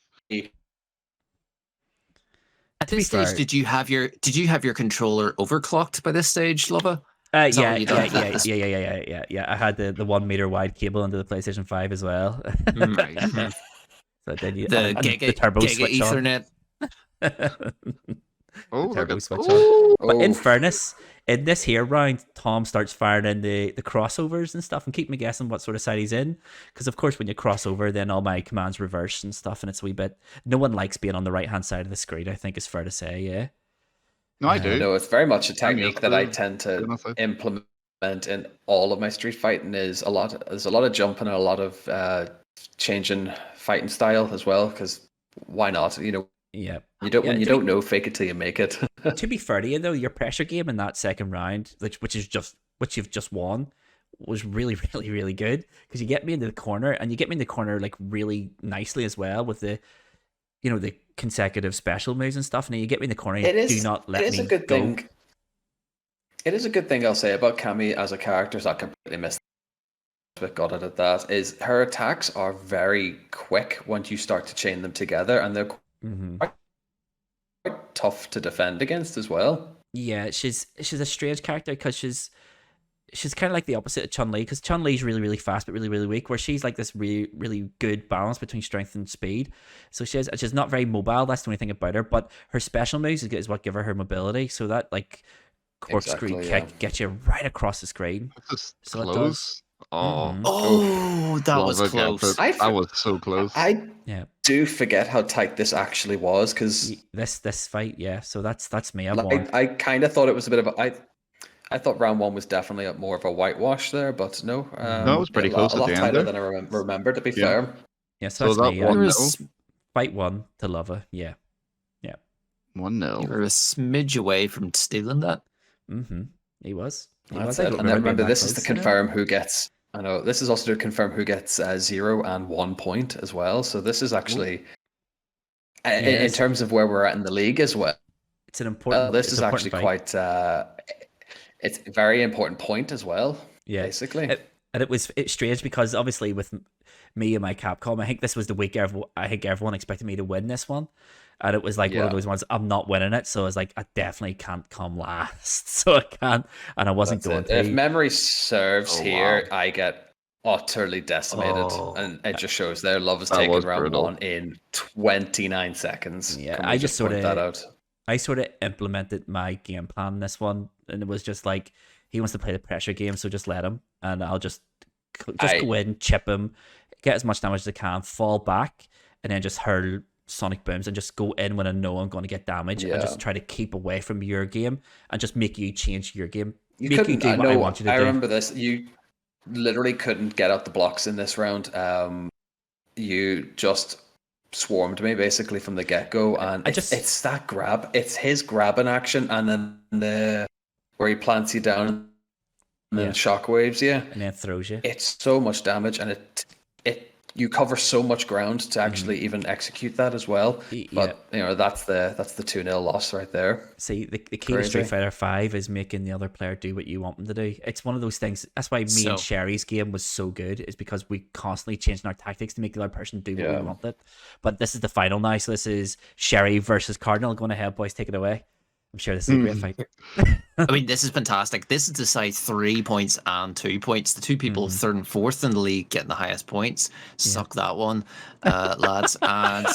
At this stage, did you have your controller overclocked by this stage, Lova? Yeah. I had the 1 meter wide cable into the PlayStation 5 as well. Right. So then the turbo switch Ethernet. Oh, turbo look at- switch oh. on. But in fairness, in this here round, Tom starts firing in the crossovers and stuff and keep me guessing what sort of side he's in. Because of course, when you cross over, then all my commands reverse and stuff, and it's a wee bit. No one likes being on the right hand side of the screen. I think it's fair to say, yeah. No, I do. No, it's very much a I'm technique used that to I it. tend to Honestly. implement in all of my Street Fighting. There's a lot of jumping and a lot of changing fighting style as well. Because why not? You know, Yeah. you don't know, fake it till you make it. To be fair to you though, your pressure game in that second round, which you've just won, was really, really, really good. Because you get me into the corner, and you get me in the corner like really nicely as well with the consecutive special moves and stuff. And then you get me in the corner, and do not let me It is a good go. thing. It is a good thing I'll say about Cammy as a character. So I completely missed. But got it at that. Is her attacks are very quick once you start to chain them together, and they're Mm-hmm. quite tough to defend against as well. Yeah, she's a strange character because she's kind of like the opposite of Chun-Li, because Chun-Li's really, really fast but really, really weak, where she's like this really, really good balance between strength and speed. So she's not very mobile. That's the only thing about her. But her special moves is what give her mobility. So that like corkscrew Exactly, kick yeah. gets you right across the screen. This is So it does. close. Oh, Mhm. Oh, that was Lova gets close. it. I That was so close. I Yeah, do forget how tight this actually was because this fight, yeah. So that's me. I've won. like, I kind of thought it was a bit of a. I thought round one was definitely more of a whitewash there, but no. No, it was pretty close A at lot the end tighter there. than I remember. To be Yeah. fair, Yeah, so So that's that me. one There nil. was, Fight 1 to Lova. Yeah. 1-0. you were a smidge away from stealing that. Mm-hmm. He was. that's I it. don't And then being remember, that this is to close, you know? confirm who gets. I know this is also to confirm who gets 0 and 1 point as well. So this is actually in Yes. terms of where we're at in the league as well. It's an important. This it's is an actually important fight. quite. It's a very important point as well. Yeah. Basically. And it's strange because obviously with me and my Capcom, I think this was the week I think everyone expected me to win this one, and it was like one of Yeah. those ones I'm not winning it, so I was like I definitely can't come last, so I can't, and I wasn't That's going it. to. If memory serves Oh, here, wow. I get utterly decimated, Oh. and it just shows there love is That taken was round brutal. 1 in 29 seconds. Yeah, Can we I just point sorta- that out. I sort of implemented my game plan in this one, and it was just like he wants to play the pressure game, so just let him, and I'll just go in, chip him, get as much damage as I can, fall back, and then just hurl sonic booms and just go in when I know I'm going to get damage, and Yeah. just try to keep away from your game and just make you change your game. You make you couldn't. do I what I know. want you to I do. remember this. You literally couldn't get out the blocks in this round. You just swarmed me basically from the get go, and it's that grab. It's his grabbing action, and then where he plants you down, and then shockwaves you. And then throws you. It's so much damage, and you cover so much ground to actually even execute that as well. But that's the 2-0 loss right there. See, the key to Crazy. Street Fighter 5 is making the other player do what you want them to do. It's one of those things. That's why me and Sherry's game was so good, is because we constantly changing our tactics to make the other person do what we wanted. But this is the final now, so this is Sherry versus Cardinal. Going ahead, boys, take it away. I'm sure this is a great fight. I mean, this is fantastic. This is decide 3 points and 2 points. The two people third and fourth in the league getting the highest points. Suck that one, lads. And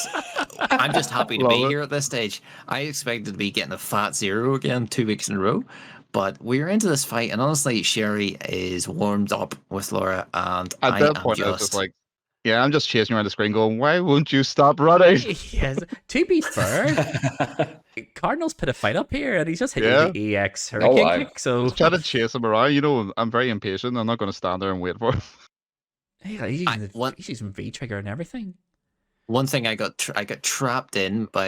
I'm just happy to be here at this stage. I expected to be getting a fat 0 again 2 weeks in a row. But we're into this fight, and honestly, Sherry is warmed up with Laura, and At that point, I was just like, yeah, I'm just chasing around the screen going, why won't you stop running? Yes. To be fair, Cardinal's put a fight up here, and he's just hitting the EX Hurricane kick. So I was trying to chase him around. You know, I'm very impatient. I'm not going to stand there and wait for him. He's using V trigger and everything. One thing I got trapped in by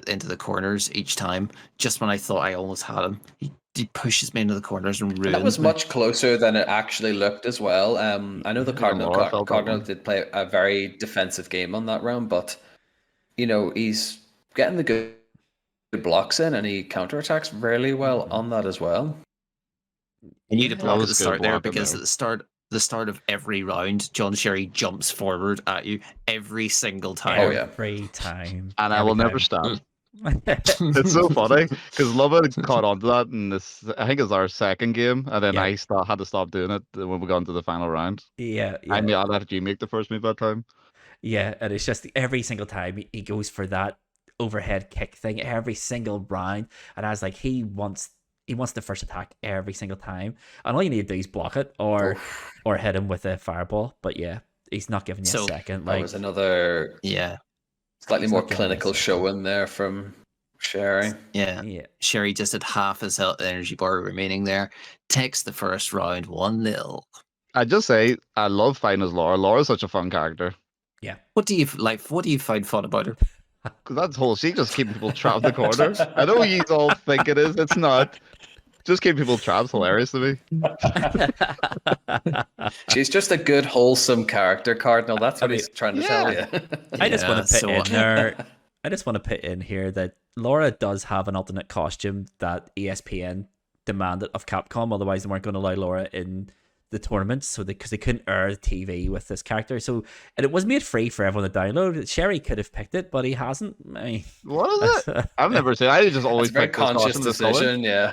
into the corners each time, just when I thought I almost had him. He he pushes me into the corners and ruins That was me. much closer than it actually looked as well. I know the Even Laura felt that Cardinal one. did play a very defensive game on that round, but he's getting the good blocks in, and he counterattacks really well on that as well. You need to That block at was the good start there blocking, because though. at the start of every round, John Sherry jumps forward at you every single time. Oh, yeah. Every time. And I every will never time. stop. It's so funny because Love had caught on to that in this. I think it's our second game, and then Yeah. I had to stop doing it when we got into the final round. Yeah, I yeah. I let you make the first move that time. Yeah, and it's just every single time he goes for that overhead kick thing every single round, and I was like, he wants the first attack every single time, and all you need to do is block it or hit him with a fireball. But yeah, he's not giving you So, a second. That Like, was another Yeah, slightly He's more not giving us clinical a showing there from Sherry. yeah. yeah, Sherry just had half his health energy bar remaining there. Takes the first round 1-0. I just say I love fighting as Laura. Laura's such a fun character What do you like? What do you find fun about her? because that's whole. She just keeping people trapped in the corner. I know you all think it is. It's not. Just keeping people trapped. Hilarious to me. She's just a good, wholesome character, Cardinal. That's what he's trying to tell you. I just want to put so- in there. I just want to put in here that Laura does have an alternate costume that ESPN demanded of Capcom. Otherwise, they weren't going to allow Laura in the tournament, so because they couldn't air the TV with this character. So, and it was made free for everyone to download. Sherry could have picked it, but he hasn't. I mean, What is it? I've never seen. I just always It's a very pick this conscious costume this color. decision, yeah.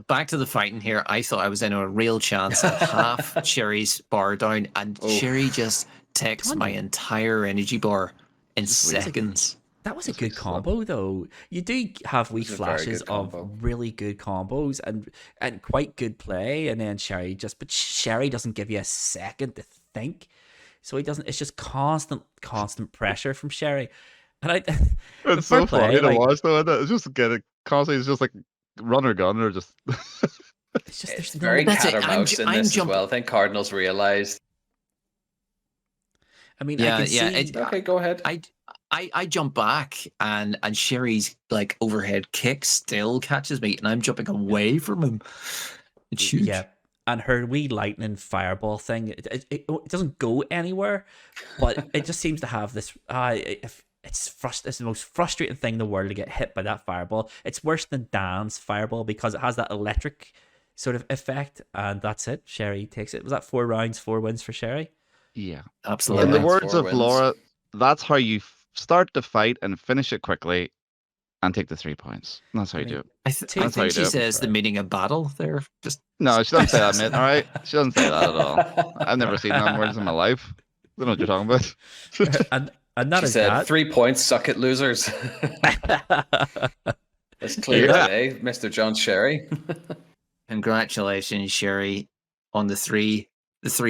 Back to the fighting here. I thought I was in a real chance at half Sherry's bar down, and Sherry just takes my entire energy bar in seconds. That was a good combo, though. You do have wee was a very flashes good of combo. really good combos and quite good play, and then but Sherry doesn't give you a second to think, so he doesn't. It's just constant pressure from Sherry, and It's so funny to like, watch though. It's just getting constantly. It's just like run or gun or just. It's just It's there's very no. That's it. cat or mouse in I'm this as jumping- well. I think Cardinals realized. I mean, Yeah, I can yeah, see. Okay, go ahead. I jump back and Sherry's like overhead kick still catches me and I'm jumping away from him. It's huge. Yeah, and her wee lightning fireball thing, it doesn't go anywhere, but it just seems to have this. It's the most frustrating thing in the world to get hit by that fireball. It's worse than Dan's fireball because it has that electric sort of effect, and that's it. Sherry takes it. Was that 4 rounds, 4 wins for Sherry? Yeah. Absolutely. In the Wins, words 4 of wins. Laura, that's how you start the fight and finish it quickly, and take the 3 points. That's how you do it. I That's how think you she do it. says the meaning of battle there. Just No, she doesn't say that, mate. All right, she doesn't say that at all. I've never seen that words in my life. I don't know what you're talking about. And that She is said, that. 3 points, suck it, losers. That's clear Yeah. today, Mr. John Sherry. congratulations, Sherry, on the three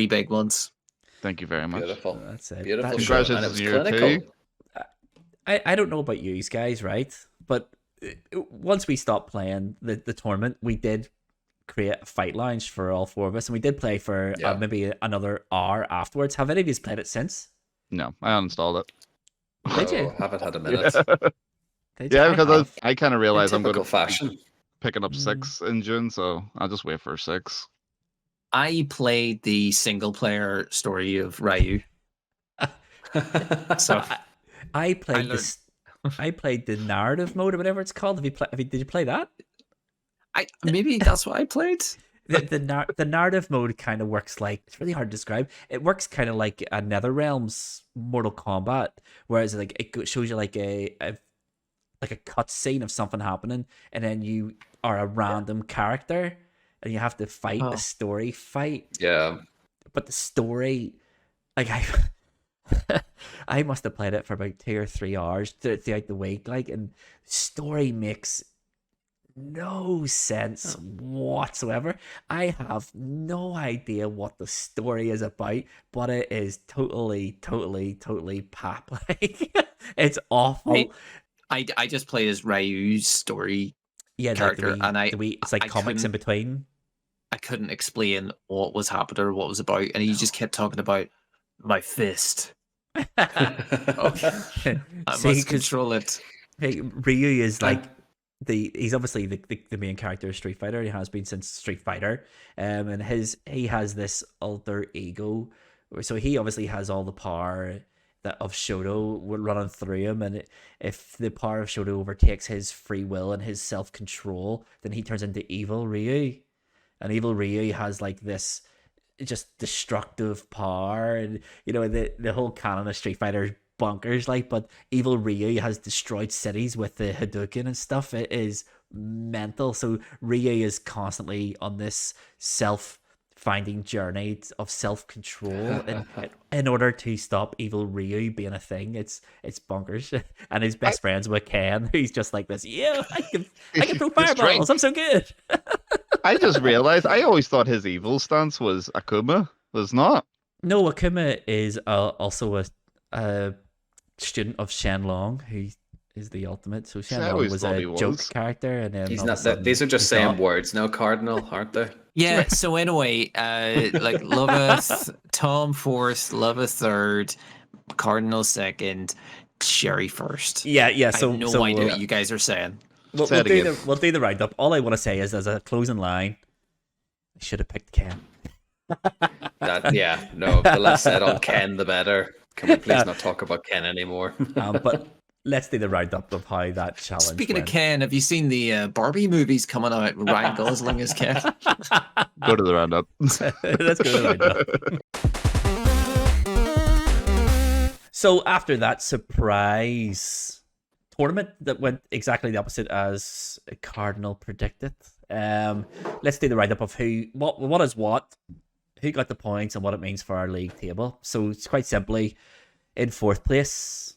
big ones. Thank you very much. Beautiful. That's it. Beautiful That- show. And it Congratulations was to you clinical. too. I don't know about you guys, right? But once we stopped playing the tournament, we did create a fight lounge for all 4 of us, and we did play for Yeah. maybe another hour afterwards. Have any of you played it since? No, I uninstalled it. Did No, you? haven't had a minute. Did you? Yeah, I because have. I kind of realized I'm going Typical to fashion. picking up 6 in June, so I'll just wait for 6. I played the single player story of Ryu. So I played learned- this. I played the narrative mode or whatever it's called. Did you play that? maybe that's what I played. The narrative mode kind of works like, it's really hard to describe. It works kind of like a NetherRealm's Mortal Kombat, whereas like it shows you like a cut scene of something happening, and then you are a random character, and you have to fight a story fight. Yeah. But the story, like I must have played it for about 2 or 3 hours throughout the week, like, and story makes no sense whatsoever. I have no idea what the story is about, but it is totally pap. Like, it's awful. I just played as Ryu's story Yeah, character, and it's like I comics in couldn't- between. I couldn't explain what was happening or what was about, and he just kept talking about my fist. I See, must 'cause control it. Ryu is like he's obviously the main character of Street Fighter. He has been since Street Fighter, and he has this alter ego, so he obviously has all the power that of Shoto running through him, and if the power of Shoto overtakes his free will and his self control, then he turns into evil Ryu, and evil Ryu has like this just destructive power, and the whole canon of Street Fighter is bonkers, like, but evil Ryu has destroyed cities with the Hadouken and stuff. It is mental. So Ryu is constantly on this self-finding journey of self-control in order to stop evil Ryu being a thing. It's bonkers. And his best friends with Ken, who's just like this, yeah, I can throw fireballs, I'm so good. I just realized I always thought his evil stance was Akuma. Was not. No, Akuma is also a student of Shenlong, who is the ultimate. So Shenlong was a joke character, and then he's not. These are just saying words, no Cardinal, aren't they? Yeah. So anyway, like Loveth, Tom fourth, Loveth third, Cardinal second, Sherry first. Yeah. So I have no idea what you guys are saying. We'll do the roundup. All I want to say is, as a closing line, I should have picked Ken. The less said on Ken, the better. Can we please not talk about Ken anymore? But let's do the roundup of how that challenge Speaking went. of Ken, have you seen the Barbie movies coming out with Ryan Gosling as Ken? Go to the roundup. Let's go to the roundup. So after that surprise tournament that went exactly the opposite as Cardinal predicted, let's do the roundup of what is what, who got the points, and what it means for our league table. So it's quite simply, in fourth place,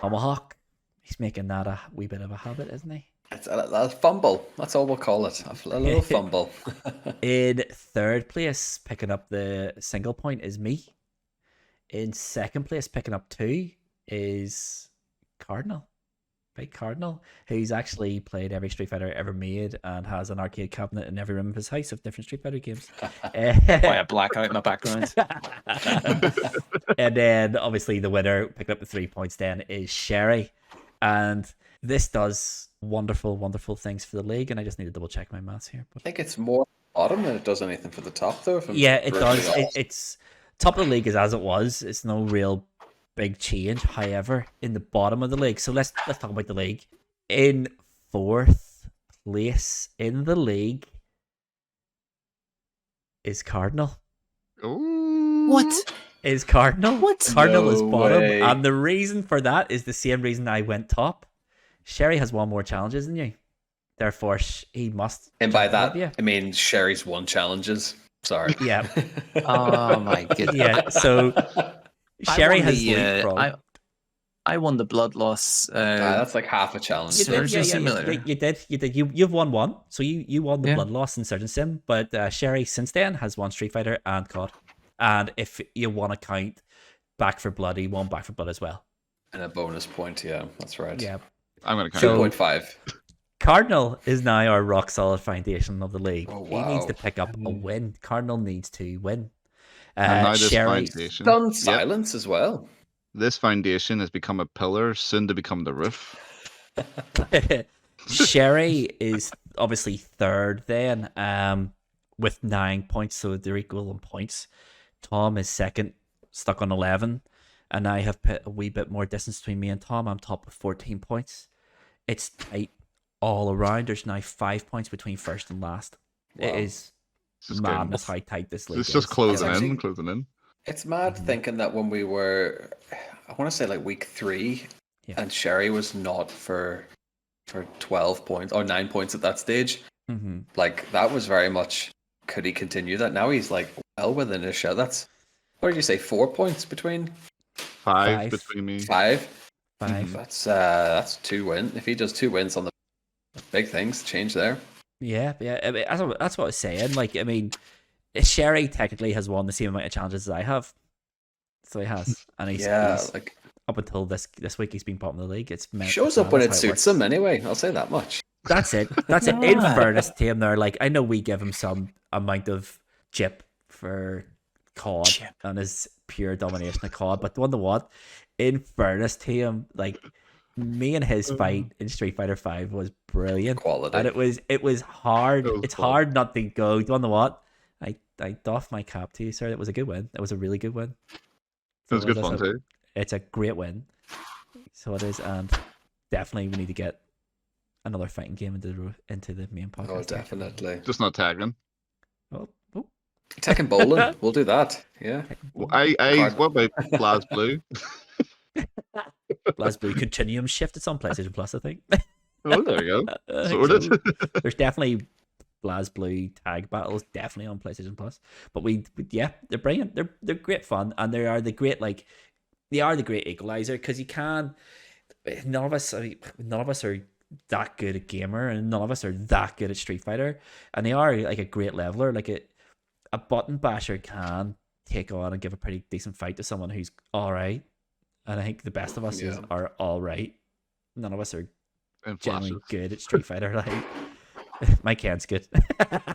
Tomahawk. He's making that a wee bit of a habit, isn't he? It's a fumble. That's all we'll call it. A little fumble. In third place, picking up the single point, is me. In second place, picking up 2 is Cardinal. Big Cardinal, who's actually played every Street Fighter ever made and has an arcade cabinet in every room of his house of different Street Fighter games. Why a blackout in my background. And then obviously the winner, picking up the 3 points then, is Sherry. And this does wonderful, wonderful things for the league, and I just need to double check my maths here. But I think it's more bottom than it does anything for the top, though. yeah, it does. It's top of the league is as it was. It's no real big change. However, in the bottom of the league, so let's talk about the league. In fourth place in the league is Cardinal. Ooh. What? Is Cardinal? What? Cardinal No is bottom, way. and the reason for that is the same reason I went top. Sherry has won more challenges than you, therefore he must. And by jump above that, you. I mean Sherry's won challenges. Sorry. Yeah, Oh my goodness. yeah. So Sherry has leapfrogged. I won the blood loss. That's like half a challenge. You did, Surgeon Simulator. you did. You've won one, so you won the Yeah. blood loss in Surgeon Sim. But Sherry since then has won Street Fighter and COD, and if you want to count Back for Blood, he won Back for Blood as well. And a bonus point, yeah, that's right. Yeah. I'm gonna count. So- 2.5. Cardinal is now our rock solid foundation of the league. Oh, He needs wow. to pick up a win. Cardinal needs to win. And now this Sherry, foundation. Done Yep. silence as well. This foundation has become a pillar, soon to become the roof. Sherry is obviously third then, with 9 points, so they're equal in points. Tom is second, stuck on 11, and I have put a wee bit more distance between me and Tom. I'm top with 14 points. It's tight all around. There's now 5 points between first and last. It Wow. is It's just getting- madness how tight this league It's is. just closing It's in, actually- closing in. It's mad thinking that when we were, I want to say like week 3, Yeah. and Sherry was not for 12 points or 9 points at that stage. Mm-hmm. Like that was very much. Could he continue that? Now he's like well within his shot. That's what did you say? 4 points between Five Five. between me. 5. 5. That's 2 wins. If he does 2 wins on the big things, change there. Yeah. I mean, that's what I was saying. Like, I mean, Sherry technically has won the same amount of challenges as I have. So he has. And he's Like up until this week, he's been bottom of the league. It's he shows up when that's it how suits works. him anyway. I'll say that much. That's it. That's it. In fairness to him, there, like, I know we give him some amount of chip for COD and his pure domination of COD, but wonder what? In fairness to him, like, me and his fight in Street Fighter 5 was brilliant. Quality. And it was hard. It was It's fun. hard not to go, do you know what? I doff my cap to you, sir. It was a good win. It was a really good win. It was So good that's fun too. It's a great win. So it is, and definitely we need to get another fighting game into the main podcast. Oh, definitely. Just not tagging. Oh, Tekken bowling. We'll do that. Yeah. What about Blaz Blue? BlazBlue Continuum Shift. It's on PlayStation Plus, I think. Oh, there you go. I think Sorted. so. There's definitely BlazBlue tag battles, definitely on PlayStation Plus. But they're brilliant. They're great fun, and they are the great equalizer, because you can. None of us are that good at gamer, and none of us are that good at Street Fighter, and they are like a great leveler. Like a button basher can take on and give a pretty decent fight to someone who's all right, and I think the best of us are all right. None of us are And genuinely flashes. good at Street Fighter. Like my Ken's good.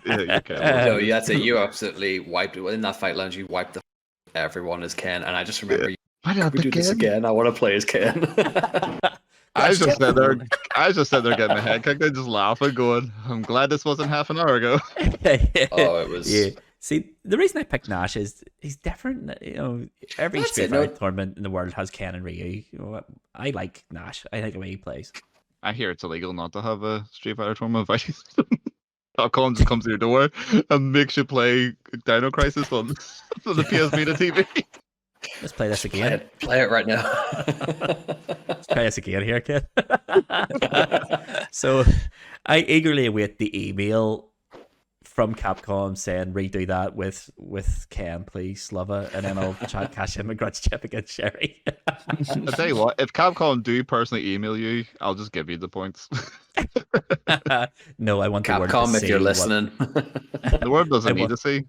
Yeah, you can. No, yeah, that's it. You absolutely wiped it. In that fight lounge, you wiped everyone as Ken. And I just remember, Why did I we do pick this Ken? again. I want to play as Ken. I was just sitting there. I was just sitting there getting my head kicked. I just laughing, going, "I'm glad this wasn't half an hour ago." Oh, it was. Yeah. See, the reason I picked Nash is he's different. You know, every That's Street it, no- Fighter tournament in the world has Ken and Ryu. You know, I like Nash. I like the way he plays. I hear it's illegal not to have a Street Fighter tournament fight. Capcom just comes to your door and makes you play Dino Crisis on the PS Vita TV. Let's play this again. Play it right now. Let's try this again here, kid. So I eagerly await the email from Capcom saying redo that with Ken, please, Slava, and then I'll try to cash in my grudge chip against Sherry. I'll tell you what, if Capcom do personally email you, I'll just give you the points. No, I want the world to Capcom, if see you're what- listening. The world doesn't I need want- to see.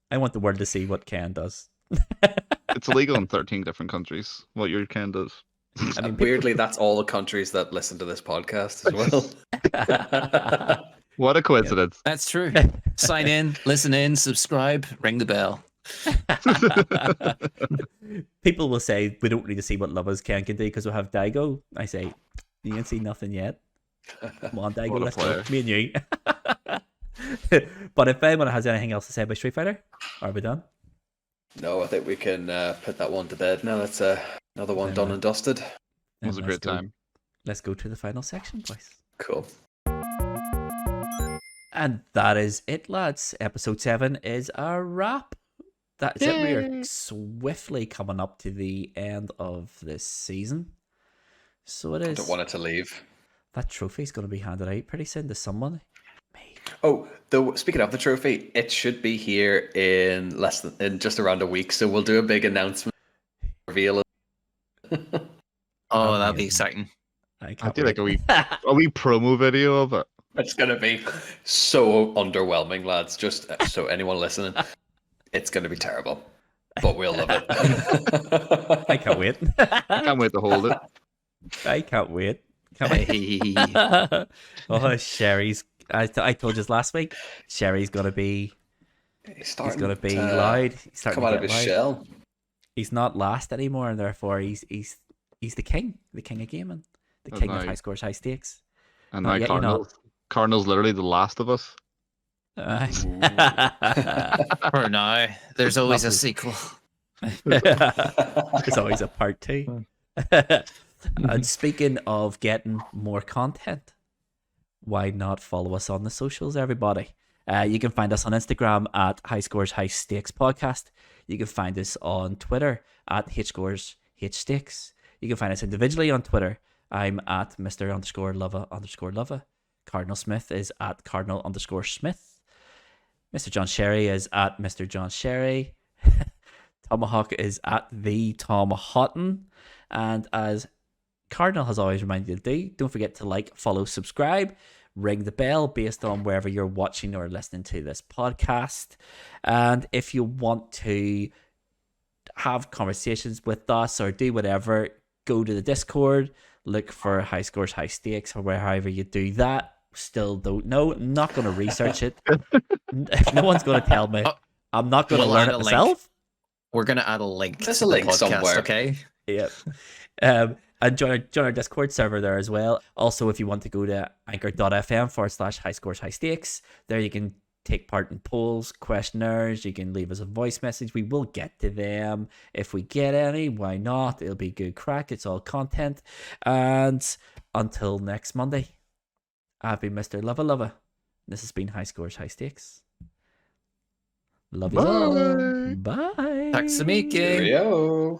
I want the world to see what Ken does. It's illegal in 13 different countries, what your Ken does. I mean, Weirdly, that's all the countries that listen to this podcast as well. What a coincidence. That's true. Sign in, listen in, subscribe, ring the bell. people will say we don't need to see what lovers Ken can do because we'll have Daigo. I say you ain't seen nothing yet. Come on, Daigo, What a let's go. player. Me and you. But if anyone has anything else to say about Street Fighter, are we done? No, I think we can put that one to bed now. That's another one Then, done and dusted. It was a Then great let's go- time. Let's go to the final section, boys. Cool. And that is it, lads. Episode 7 is a wrap. That's it. We are swiftly coming up to the end of this season. So it I is. don't want it to leave. That trophy's going to be handed out pretty soon to someone. Me. Oh, speaking of the trophy, it should be here in just around a week. So we'll do a big announcement, reveal it. Oh, that'd be Amazing. exciting. I I can't do like wait. a wee promo video of it. It's gonna be so underwhelming, lads. Just so anyone listening, it's gonna be terrible, but we'll love it. I can't wait. I can't wait to hold it. I can't wait. Can't wait. Hey. Oh, Sherry's. I told you last week. Sherry's gonna be. He's gonna be loud. He's starting Come out to of get his loud. shell. He's not last anymore, and therefore he's the king of gaming, the Oh, king of no. high scores, high stakes. And Not now yet, you're not. Cardinal's literally the last of us. For now, there's always a sequel. There's always a part 2. And speaking of getting more content, why not follow us on the socials, everybody? You can find us on Instagram at High Scores High Stakes Podcast. You can find us on Twitter at HScores You can find us individually on Twitter. I'm at Mr_Lova_Lova. Cardinal Smith is at Cardinal_Smith. Mr. John Sherry is at Mr. John Sherry. Tomahawk is at the Tom Houghton. And as Cardinal has always reminded you to do, don't forget to like, follow, subscribe, ring the bell based on wherever you're watching or listening to this podcast. And if you want to have conversations with us or do whatever, go to the Discord, look for High Scores High Stakes or wherever you do that. Still don't know. I'm not going to research it. No one's going to tell me. I'm not going to We'll learn add it a link. myself. We're gonna add a link There's to a the link podcast, somewhere. okay? Yep. And join our Discord server there as well. Also, if you want to go to anchor.fm/high scores high stakes, there you can take part in polls, questionnaires. You can leave us a voice message. We will get to them if we get any. Why not? It'll be good crack. It's all content. And until next Monday, I've been Mr. Lova Lova. This has been High Scores High Stakes. Love you all. Bye. Tack så mycket. Cheerio.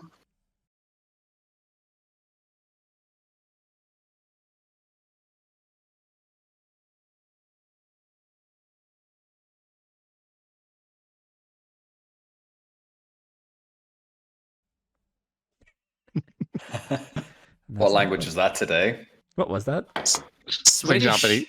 What language is that today? What was that? Swing Japanese.